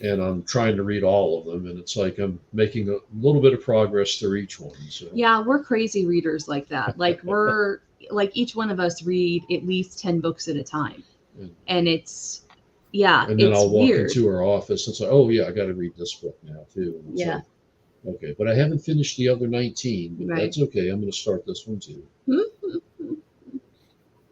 and I'm trying to read all of them, and it's like I'm making a little bit of progress through each one. So. Yeah, we're crazy readers like that. Like we're like each one of us read at least 10 books at a time, and it's and then I'll walk into her office and say, oh yeah, I got to read this book now too. And yeah. Like, okay, but I haven't finished the other 19, but that's okay. I'm going to start this one too.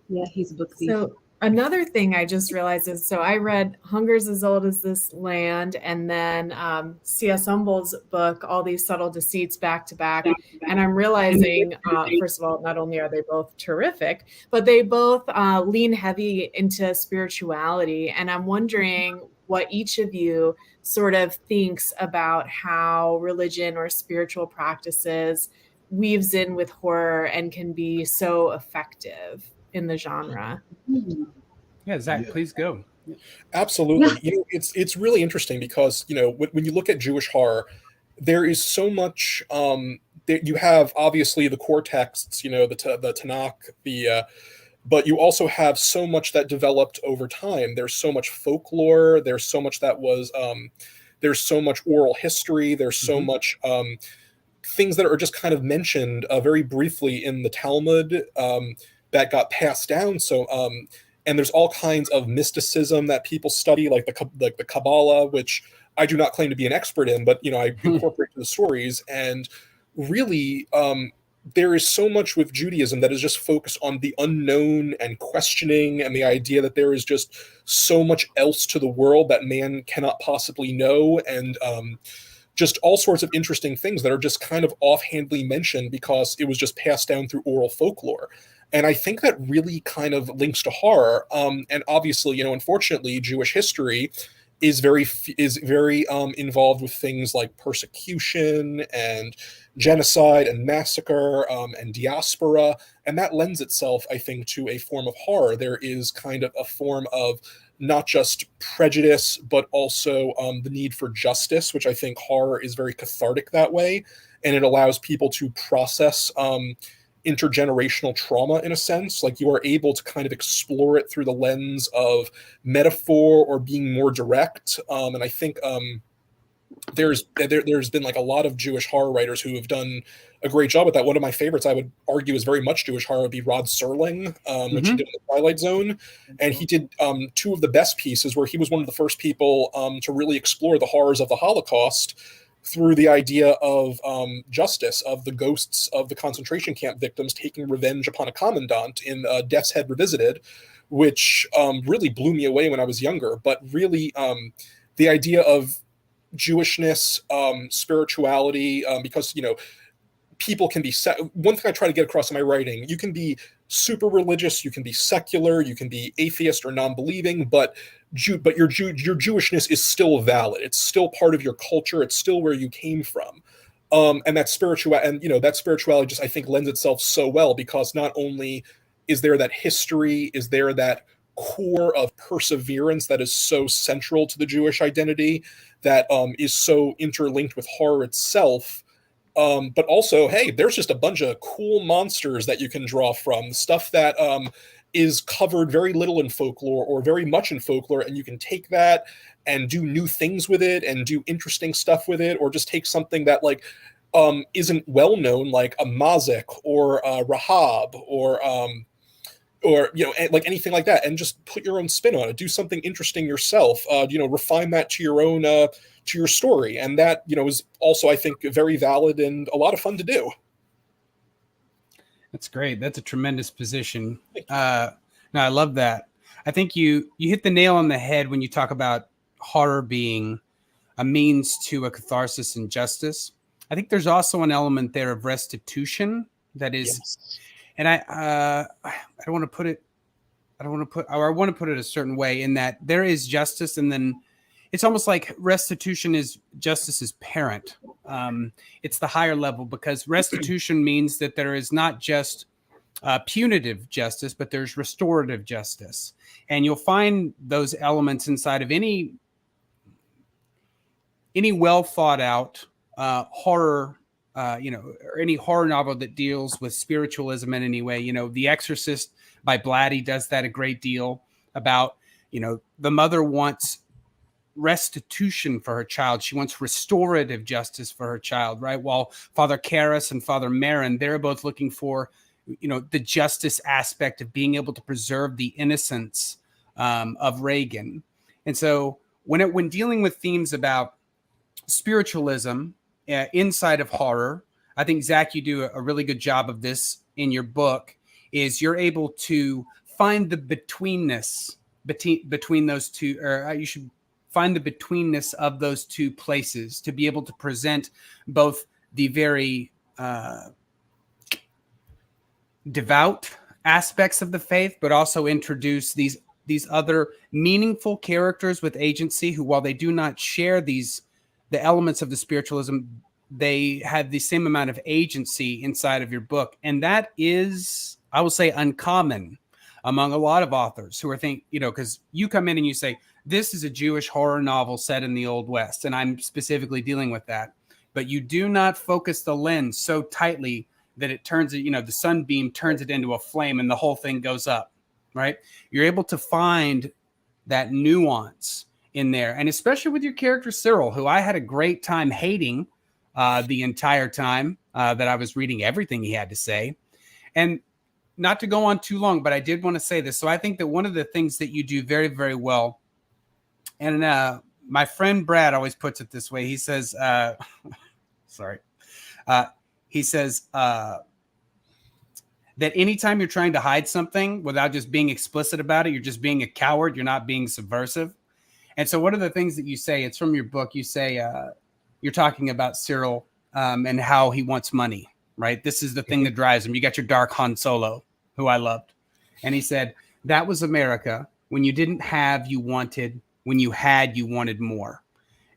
Yeah, he's a book thief. So Another thing I just realized is, so I read Hunger's as Old as This Land, and then C.S. Humble's book, All These Subtle Deceits, back to back. And I'm realizing, first of all, not only are they both terrific, but they both lean heavy into spirituality. And I'm wondering what each of you sort of thinks about how religion or spiritual practices weaves in with horror and can be so effective in the genre. Yeah, Zach, please go. Absolutely. It's really interesting because when you look at Jewish horror, there is so much. You have obviously the core texts, the Tanakh, but you also have so much that developed over time. There's so much folklore. There's so much that was. There's so much oral history. There's so much things that are just kind of mentioned very briefly in the Talmud that got passed down. So, and there's all kinds of mysticism that people study, like the Kabbalah, which I do not claim to be an expert in, but I incorporate the stories. And really, there is so much with Judaism that is just focused on the unknown and questioning, and the idea that there is just so much else to the world that man cannot possibly know, and just all sorts of interesting things that are just kind of offhandedly mentioned because it was just passed down through oral folklore. And I think that really kind of links to horror. And obviously, unfortunately, Jewish history is very involved with things like persecution and genocide and massacre and diaspora, and that lends itself, I think, to a form of horror. There is kind of a form of not just prejudice, but also the need for justice, which I think horror is very cathartic that way, and it allows people to process intergenerational trauma in a sense. Like, you are able to kind of explore it through the lens of metaphor or being more direct. And I think there's been like a lot of Jewish horror writers who have done a great job with that. One of my favorites, I would argue, is very much Jewish horror, would be Rod Serling, which he did in the Twilight Zone. And he did two of the best pieces where he was one of the first people to really explore the horrors of the Holocaust through the idea of justice, of the ghosts of the concentration camp victims taking revenge upon a commandant in Death's Head Revisited, which really blew me away when I was younger. But really, the idea of Jewishness, spirituality, because people can be one thing I try to get across in my writing: you can be super religious, you can be secular, you can be atheist or non-believing, but your Jewishness is still valid. It's still part of your culture. It's still where you came from. And that spirituality just, I think, lends itself so well, because not only is there that history, is there that core of perseverance that is so central to the Jewish identity, that is so interlinked with horror itself. But also, hey, there's just a bunch of cool monsters that you can draw from, stuff that is covered very little in folklore or very much in folklore, and you can take that and do new things with it and do interesting stuff with it, or just take something that isn't well known, like a Mazek or Rahab or like anything like that, and just put your own spin on it, do something interesting yourself, refine that to your own to your story. And that is also, I think, very valid and a lot of fun to do. That's great. That's a tremendous position. No, I love that. I think you hit the nail on the head when you talk about horror being a means to a catharsis and justice. I think there's also an element there of restitution that is, yes. And I want to put it a certain way, in that there is justice, and then it's almost like restitution is justice's parent. It's the higher level, because restitution means that there is not just punitive justice, but there's restorative justice. And you'll find those elements inside of any well thought out horror, or any horror novel that deals with spiritualism in any way. The Exorcist by Blatty does that a great deal, about, the mother wants restitution for her child. She wants restorative justice for her child, right? While Father Karras and Father Marin, they're both looking for, the justice aspect of being able to preserve the innocence of Reagan. And so when dealing with themes about spiritualism inside of horror, I think, Zach, you do a really good job of this in your book, is you're able to find the betweenness between those two, or you should find the betweenness of those two places to be able to present both the very devout aspects of the faith, but also introduce these other meaningful characters with agency who, while they do not share the elements of the spiritualism, they have the same amount of agency inside of your book. And that is, I will say, uncommon among a lot of authors who are because you come in and you say, this is a Jewish horror novel set in the Old West, and I'm specifically dealing with that. But you do not focus the lens so tightly that it turns it, the sunbeam turns it into a flame and the whole thing goes up, right? You're able to find that nuance in there. And especially with your character Cyril, who I had a great time hating the entire time that I was reading everything he had to say. And not to go on too long, but I did want to say this. So I think that one of the things that you do very, very well, and my friend Brad always puts it this way. He says, he says that anytime you're trying to hide something without just being explicit about it, you're just being a coward. You're not being subversive. And so one of the things that you say, it's from your book, you say you're talking about Cyril and how he wants money, right? This is the thing that drives him. You got your dark Han Solo, who I loved. And he said, that was America. When you didn't have, you wanted. When you had, you wanted more.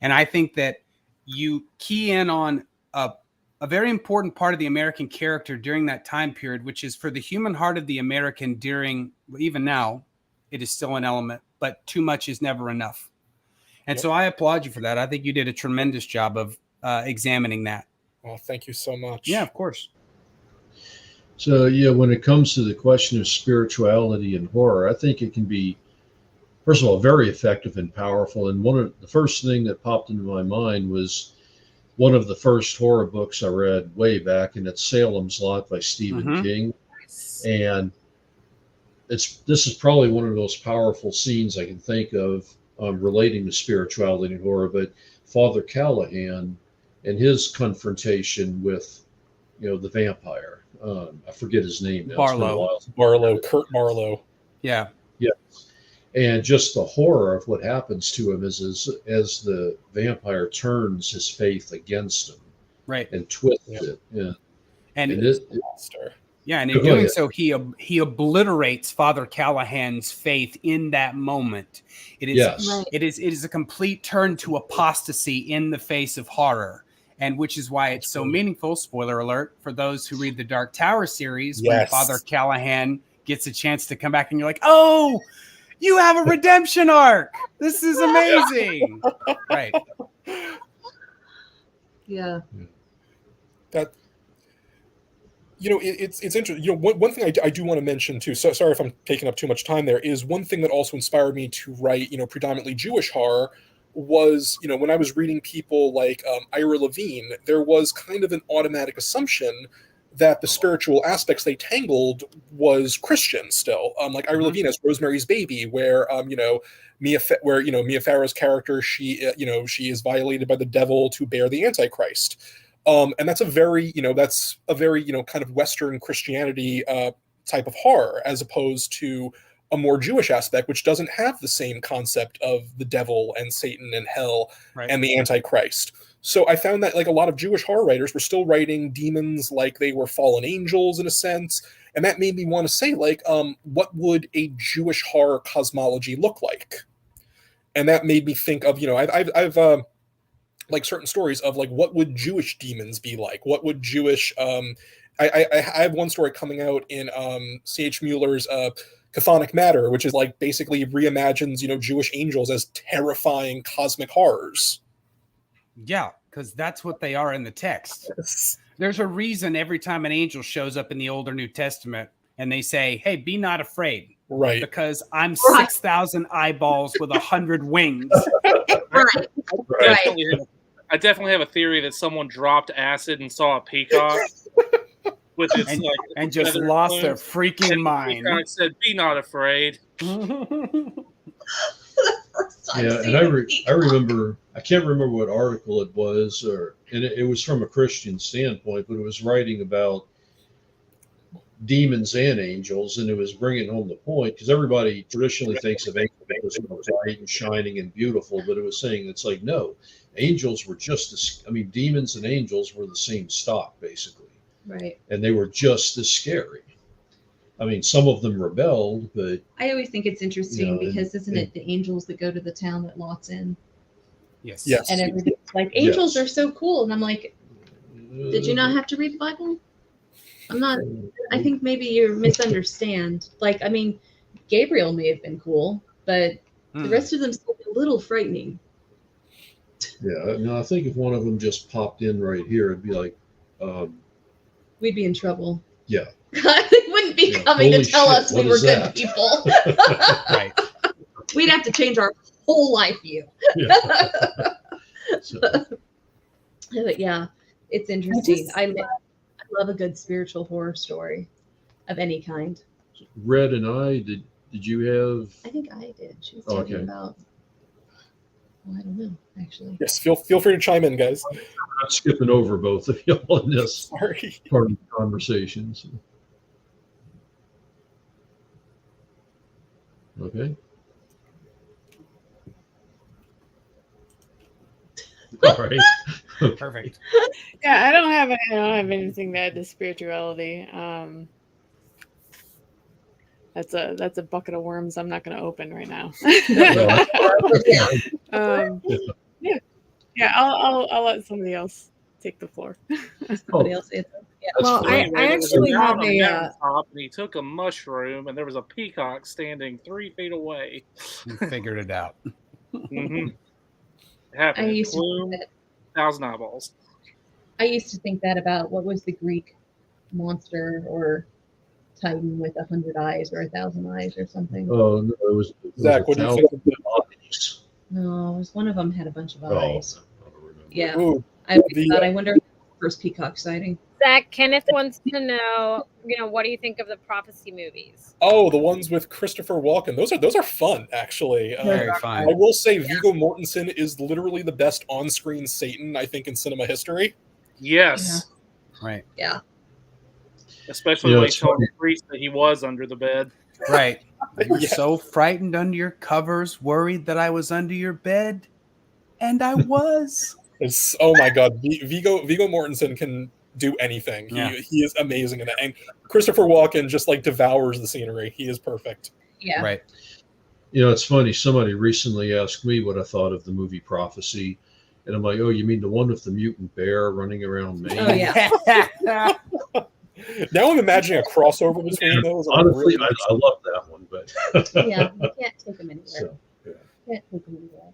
And I think that you key in on a very important part of the American character during that time period, which is for the human heart of the American during, even now, it is still an element, but too much is never enough. And so I applaud you for that. I think you did a tremendous job of examining that. Well, thank you so much. Yeah, of course. So, yeah, when it comes to the question of spirituality and horror, I think it can be, first of all, very effective and powerful. And one of the first thing that popped into my mind was one of the first horror books I read way back, and it's Salem's Lot by Stephen King. And this is probably one of the most powerful scenes I can think of relating to spirituality and horror. But Father Callahan and his confrontation with, the vampire. I forget his name now. Kurt Barlow. Yeah. Yeah. And just the horror of what happens to him as the vampire turns his faith against him, right, and twists it. Yeah, and in Go doing ahead. so, he obliterates Father Callahan's faith in that moment. It is a complete turn to apostasy in the face of horror, and which is why it's so meaningful. Spoiler alert for those who read the Dark Tower series, when Father Callahan gets a chance to come back, and you're like, oh, you have a redemption arc. This is amazing. Right. Yeah. That, it's interesting. One thing I do want to mention too, so sorry if I'm taking up too much time there, is one thing that also inspired me to write, predominantly Jewish horror was, when I was reading people like Ira Levine, there was kind of an automatic assumption that the spiritual aspects they tangled was Christian still. Like Ira Levine has Rosemary's Baby, where Mia Farrow's character, she is violated by the devil to bear the Antichrist. And that's a very kind of Western Christianity type of horror, as opposed to a more Jewish aspect, which doesn't have the same concept of the devil and Satan and hell and the Antichrist. So I found that like a lot of Jewish horror writers were still writing demons like they were fallen angels in a sense. And that made me want to say, like, what would a Jewish horror cosmology look like? And that made me think of, I've like certain stories of like, what would Jewish demons be like? What would Jewish, I have one story coming out in C.H. Mueller's Chthonic Matter, which is like basically reimagines, Jewish angels as terrifying cosmic horrors. Yeah, because that's what they are in the text. There's a reason every time an angel shows up in the Old or New Testament and they say, hey, be not afraid. Right. Because I'm 6,000 eyeballs with 100 wings. Right. I definitely have a theory that someone dropped acid and saw a peacock with its and just lost their freaking mind. The peacock said, be not afraid. Yeah, and I remember, I can't remember what article it was, and it was from a Christian standpoint, but it was writing about demons and angels, and it was bringing home the point because everybody traditionally thinks of angels as bright and shining and beautiful, but it was saying it's like no, angels were just as, I mean, demons and angels were the same stock basically, Right. and they were just as scary. I mean, some of them rebelled, but I always think it's interesting you know, because isn't it the angels that go to the town that Lot's in? Yes. Yes. And everybody's like, angels Yes. are so cool. And I'm like, did you not have to read the Bible? I'm not, I think maybe you misunderstand. Like, I mean, Gabriel may have been cool, but the rest of them seem a little frightening. Yeah, no, I think if one of them just popped in right here, it'd be like, We'd be in trouble. yeah. They wouldn't be Yeah, coming to holy tell shit, us we what were is good that? people. Right. We'd have to change our whole life view. Yeah. So, But yeah, it's interesting. just- I love a good spiritual horror story of any kind. Red and I, did you have? I think I did. She was Oh, talking okay. about. Well, I don't know, actually. Yes, feel free to chime in, guys. I'm not skipping over both of y'all in this Sorry. part of the conversation. So. Okay. All right. Perfect. Yeah, I don't have anything to add to spirituality. That's a bucket of worms I'm not going to open right now. Yeah, I'll let somebody else take the floor. Somebody else answer. Yeah. Well, fine. I actually have a. Top, and he took a mushroom, and there was a peacock standing 3 feet away. You figured it out. Mm-hmm. I Happened. used to Plume, think that 1,000 eyeballs. I used to think that about what was the Greek monster or Titan with 100 eyes or 1,000 eyes or something. Oh, no, it was Zach, what do you think of the? eyes. No, it was one of them had a bunch of Oh, eyes. I don't remember. Yeah, Ooh, I always the, thought. I wonder if it was the first peacock sighting. Zach, Kenneth wants to know, what do you think of the prophecy movies? Oh, the ones with Christopher Walken. Those are fun, actually. Very I fine. will say Viggo Mortensen is literally the best on-screen Satan, I think, in cinema history. Yes. Right. Yeah. Especially You know, when he it's told funny. the priest that he was under the bed. Right. You were Yeah. so frightened under your covers, worried that I was under your bed. And I was. Oh my god, Viggo Mortensen can do anything. Yeah. He is amazing in it. And Christopher Walken just like devours the scenery. He is perfect. Yeah. Right. You know, it's funny. Somebody recently asked me what I thought of the movie Prophecy, and I'm like, "Oh, you mean the one with the mutant bear running around Maine?" Oh yeah. Now I'm imagining a crossover between those. and I'm Honestly, really- I love that one, but Yeah. You can't take them anywhere. So, yeah. Can't take them anywhere.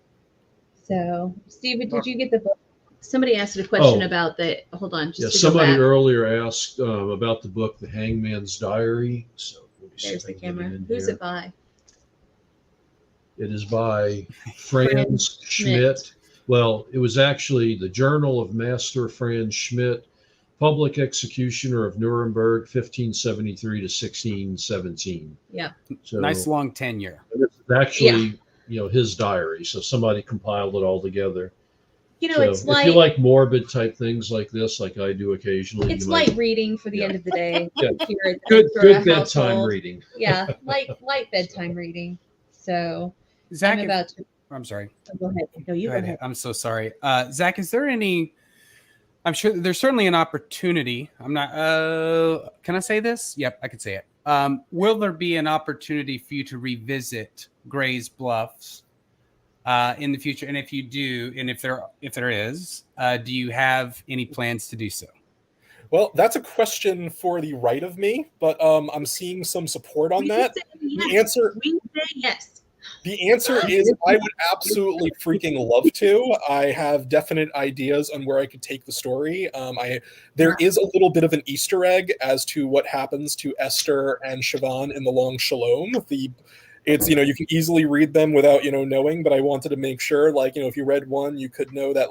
So, Steve, did you get the book? Somebody asked a question Oh. about the. Hold on, just Yeah, to go somebody back. earlier asked about the book, The Hangman's Diary. So let me see There's if the I can get camera. it in Who's here. it by? It is by Franz Schmidt. Well, it was actually the Journal of Master Franz Schmidt, Public Executioner of Nuremberg, 1573 to 1617. Yeah. So Nice long tenure. this is actually, his diary. So somebody compiled it all together. You know, So it's if like you like morbid type things like this, like I do occasionally, it's you might, light reading for the Yeah. end of the day. Yeah. Here at the good Ventura bedtime household. reading. Yeah, light bedtime reading. So Zach, I'm about to. I'm sorry. Go ahead. No, you Go go ahead. ahead. I'm so sorry. Zach, is there any? I'm sure there's certainly an opportunity. I'm not. Can I say this? Yep, I can say it. Will there be an opportunity for you to revisit Gray's Bluffs in the future? And if you do, and if there is, do you have any plans to do so? Well, that's a question for the right of me, but I'm seeing some support on We that. say yes. The answer We say yes. The answer is I would absolutely freaking love to. I have definite ideas on where I could take the story. There is a little bit of an Easter egg as to what happens to Esther and Siobhan in the Long Shalom. It's you can easily read them without knowing, but I wanted to make sure if you read one, you could know that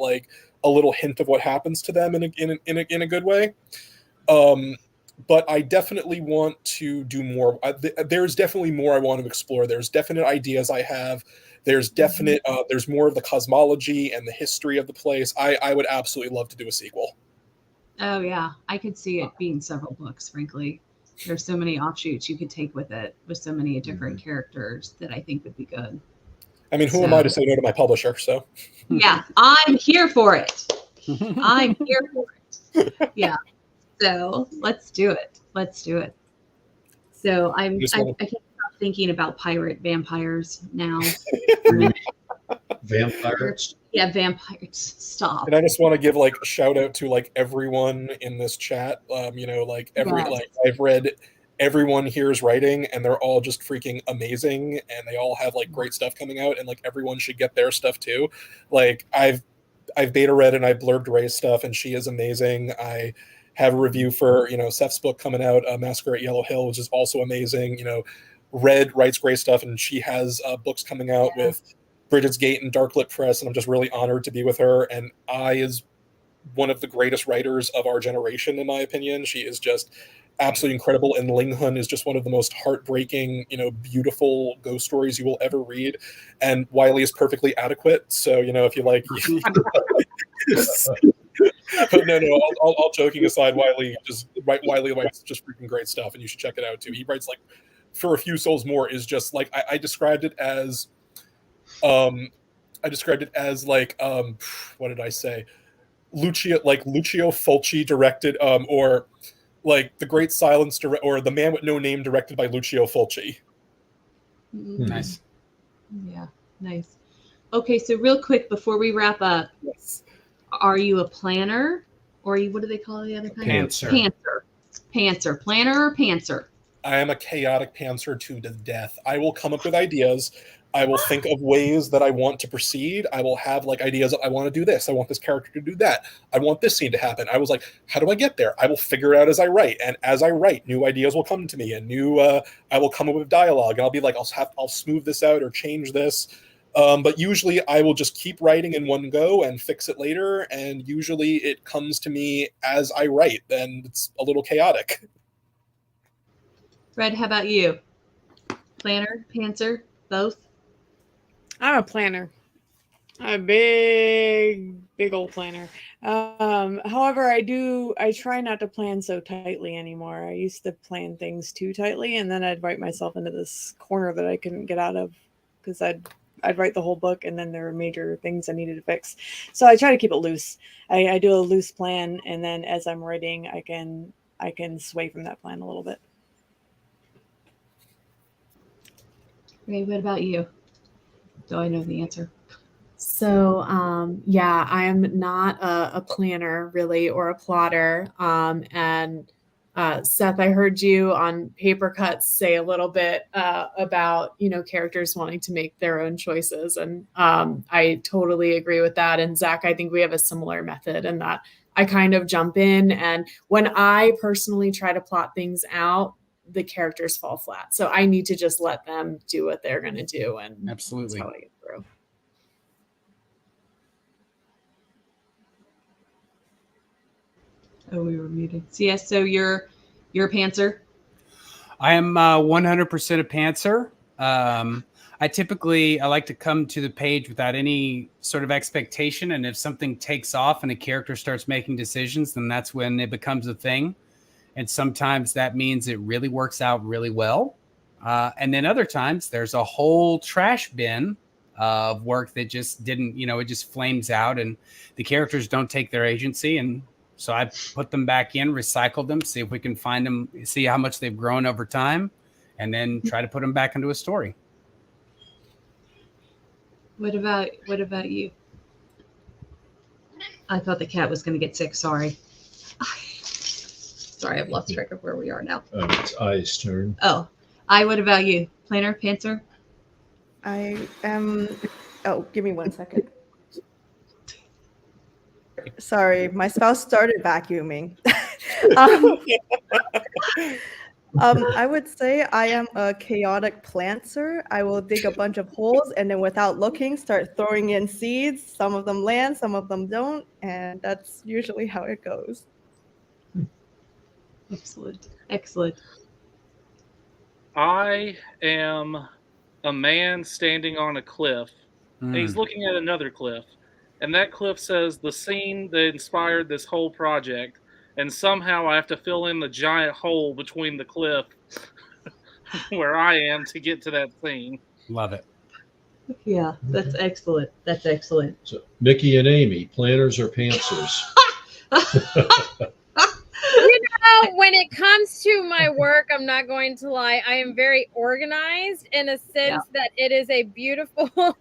a little hint of what happens to them in a good way. But I definitely want to do more. There's definitely more I want to explore. There's definite ideas I have. There's definite. There's more of the cosmology and the history of the place. I would absolutely love to do a sequel. Oh yeah, I could see it being several books, frankly. there's so many offshoots you could take with it, with so many different characters that I think would be good. I mean, who am I to say no to my publisher? So yeah, I'm here for it. I'm here for it. Yeah. So let's do it. Let's do it. So I can't stop thinking about pirate vampires now. Vampires? Yeah, vampires. Stop. And I just want to give like a shout out to like everyone in this chat. You know, like like I've read everyone here's writing and they're all just freaking amazing and they all have like great stuff coming out and like everyone should get their stuff too. Like I've beta read and I blurbed Ray's stuff and she is amazing. I have a review for, you know, Seth's book coming out, Massacre at Yellow Hill, which is also amazing. You know, Red writes great stuff and she has books coming out with Brigids Gate and Darklit Press, and I'm just really honored to be with her. And I is one of the greatest writers of our generation, in my opinion. She is just absolutely incredible, and Ling Hun is just one of the most heartbreaking, you know, beautiful ghost stories you will ever read. And Wiley is perfectly adequate, so you know if you like. But no, all joking aside, Wiley writes just freaking great stuff, and you should check it out too. He writes like For a Few Souls More is just like I described it as. I described it as like what did I say? Lucio Fulci directed, or like The Great Silence, or The Man with No Name directed by Lucio Fulci. Nice. Yeah, nice. Okay, so real quick before we wrap up, yes. Are you a planner, or what do they call the other kind? Pantser. Pantser. Planner or pantser? I am a chaotic pantser to the death. I will come up with ideas. I will think of ways that I want to proceed. I will have like ideas of I want to do this. I want this character to do that. I want this scene to happen. I was like, how do I get there? I will figure it out as I write. And as I write, new ideas will come to me and I will come up with dialogue and I'll be like, I'll smooth this out or change this. But usually I will just keep writing in one go and fix it later. And usually it comes to me as I write. And it's a little chaotic. Fred, how about you? Planner, pantser, both? I'm a planner. I'm a big old planner. However, I try not to plan so tightly anymore. I used to plan things too tightly, and then I'd write myself into this corner that I couldn't get out of because I'd write the whole book, and then there were major things I needed to fix. So I try to keep it loose. I do a loose plan, and then as I'm writing, I can sway from that plan a little bit. Ray, what about you? Do I know the answer? So, yeah, I am not a planner really or a plotter. And Seth, I heard you on Paper Cuts say a little bit about, you know, characters wanting to make their own choices. And I totally agree with that. And Zach, I think we have a similar method in that I kind of jump in. And when I personally try to plot things out, the characters fall flat. So I need to just let them do what they're going to do. And absolutely. That's how I get through. Oh, we were muted. So yes, so you're a pantser? I am 100% a pantser. I like to come to the page without any sort of expectation. And if something takes off and a character starts making decisions, then that's when it becomes a thing. And sometimes that means it really works out really well. And then other times there's a whole trash bin of work that just didn't, you know, it just flames out and the characters don't take their agency. And so I put them back in, recycle them, see if we can find them, see how much they've grown over time, and then try to put them back into a story. What about you? I thought the cat was going to get sick. Sorry. Sorry, I've lost track of where we are now. It's I's turn. Oh, what about you? Planner, pantser? I am. Oh, give me 1 second. Sorry, my spouse started vacuuming. I would say I am a chaotic planter. I will dig a bunch of holes and then without looking start throwing in seeds. Some of them land, some of them don't, and that's usually how it goes. Excellent. I am a man standing on a cliff. And he's looking at another cliff. And that cliff says the scene that inspired this whole project and somehow I have to fill in the giant hole between the cliff where I am to get to that scene. Love it. Yeah, that's excellent. That's excellent. So, Mickey and Amy, planners or pantsers? When it comes to my work, I'm not going to lie, I am very organized in a sense that it is a beautiful hot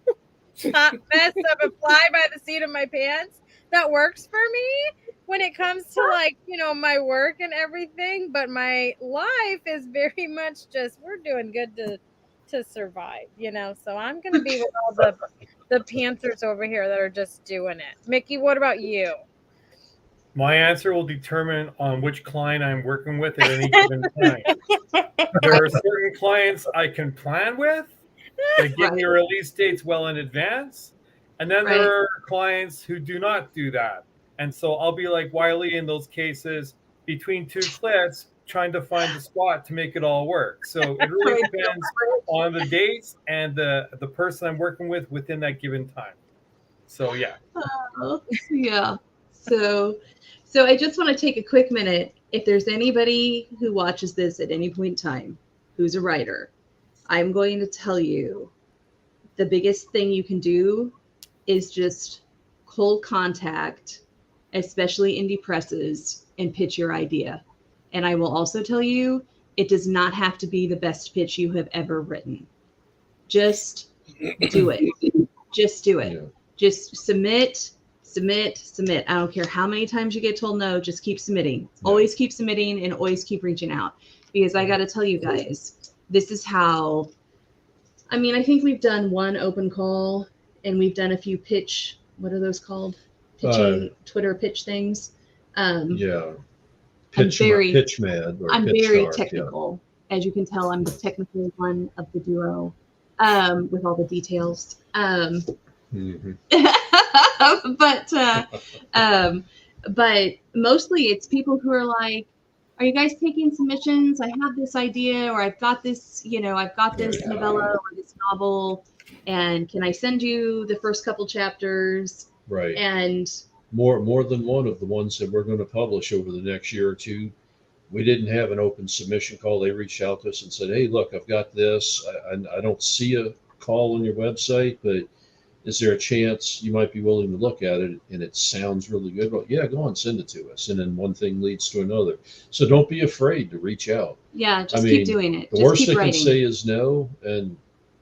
mess of a fly by the seat of my pants that works for me when it comes to, like, you know, my work and everything. But my life is very much just, we're doing good to survive, you know. So I'm going to be with all the panthers over here that are just doing it. Mickey, what about you? My answer will determine on which client I'm working with at any given time. There are certain clients I can plan with. They give me release dates well in advance. And then there are clients who do not do that. And so I'll be like Wiley in those cases, between two cliffs, trying to find the spot to make it all work. So it really depends on the dates and the person I'm working with within that given time. So yeah. Yeah. So I just want to take a quick minute. If there's anybody who watches this at any point in time who's a writer, I'm going to tell you the biggest thing you can do is just cold contact, especially indie presses, and pitch your idea. And I will also tell you, it does not have to be the best pitch you have ever written. Just do it. Just do it. Yeah. Just submit. I don't care how many times you get told no, just keep submitting. Always keep submitting and always keep reaching out. Because I got to tell you guys, this is how, I mean, I think we've done one open call and we've done a few pitch, what are those called? Pitching, Twitter pitch things. Yeah. I'm very pitch technical. Yeah. As you can tell, I'm the technical one of the duo with all the details. But mostly it's people who are like, are you guys taking submissions? I have this idea, or I've got this, novella or this novel, and can I send you the first couple chapters? Right. And more than one of the ones that we're going to publish over the next year or two, we didn't have an open submission call. They reached out to us and said, hey, look, I've got this. I don't see a call on your website, but is there a chance you might be willing to look at it? And it sounds really good. Well, yeah, go on, send it to us. And then one thing leads to another. So don't be afraid to reach out. Yeah, keep doing it. The worst they can say is no. And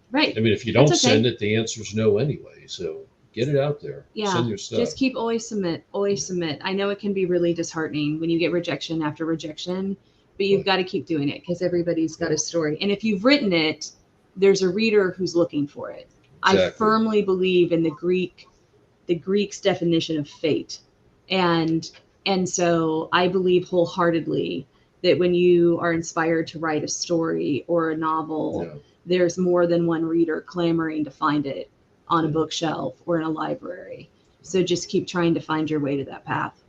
right. I mean, if you don't send it, the answer's no anyway. So get it out there. Yeah, send your stuff. Just keep always submit. I know it can be really disheartening when you get rejection after rejection, but you've got to keep doing it because everybody's got a story. And if you've written it, there's a reader who's looking for it. Exactly. I firmly believe in the Greek's definition of fate. And so I believe wholeheartedly that when you are inspired to write a story or a novel, there's more than one reader clamoring to find it on a bookshelf or in a library. So just keep trying to find your way to that path.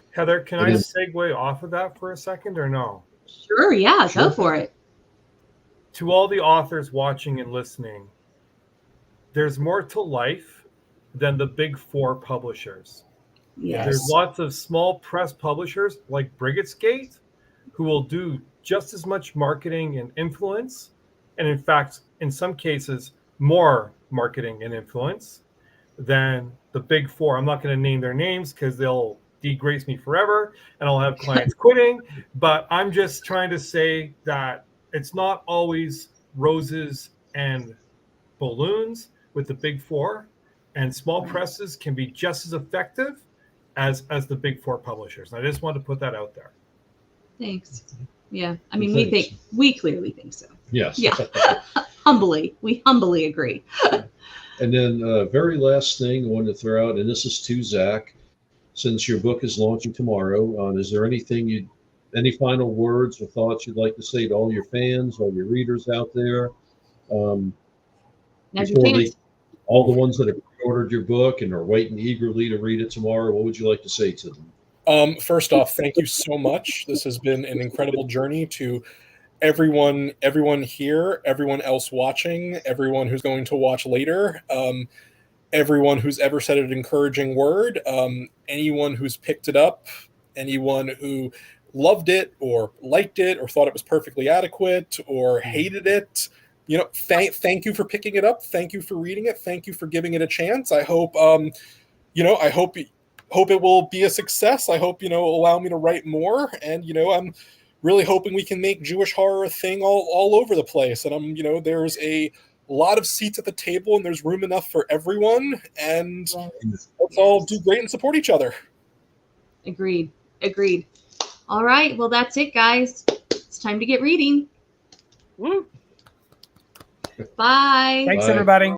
Heather, can I segue off of that for a second or no? Sure, yeah, go for it. To all the authors watching and listening, there's more to life than the big four publishers. Yes. There's lots of small press publishers like Brigids who will do just as much marketing and influence, and in fact, in some cases, more marketing and influence than the big four. I'm not going to name their names because they'll degrace me forever and I'll have clients quitting, but I'm just trying to say that it's not always roses and balloons with the big four, and small presses can be just as effective as the big four publishers. And I just wanted to put that out there. Thanks. Yeah. I mean, we clearly think so. Yes. Yeah. We humbly agree. And then very last thing I wanted to throw out, and this is to Zach, since your book is launching tomorrow, is there anything any final words or thoughts you'd like to say to all your fans, all your readers out there? All the ones that have ordered your book and are waiting eagerly to read it tomorrow, what would you like to say to them? First off, thank you so much. This has been an incredible journey. To everyone here, everyone else watching, everyone who's going to watch later, everyone who's ever said an encouraging word, anyone who's picked it up anyone who loved it or liked it or thought it was perfectly adequate or hated it, you know, thank you for picking it up. Thank you for reading it. Thank you for giving it a chance. I hope, you know, I hope it will be a success. I hope, you know, it'll allow me to write more. And, you know, I'm really hoping we can make Jewish horror a thing all over the place. And you know, there's a lot of seats at the table and there's room enough for everyone. And let's all do great and support each other. Agreed. All right. Well, that's it, guys. It's time to get reading. Woo. Bye. Thanks, Bye. everybody.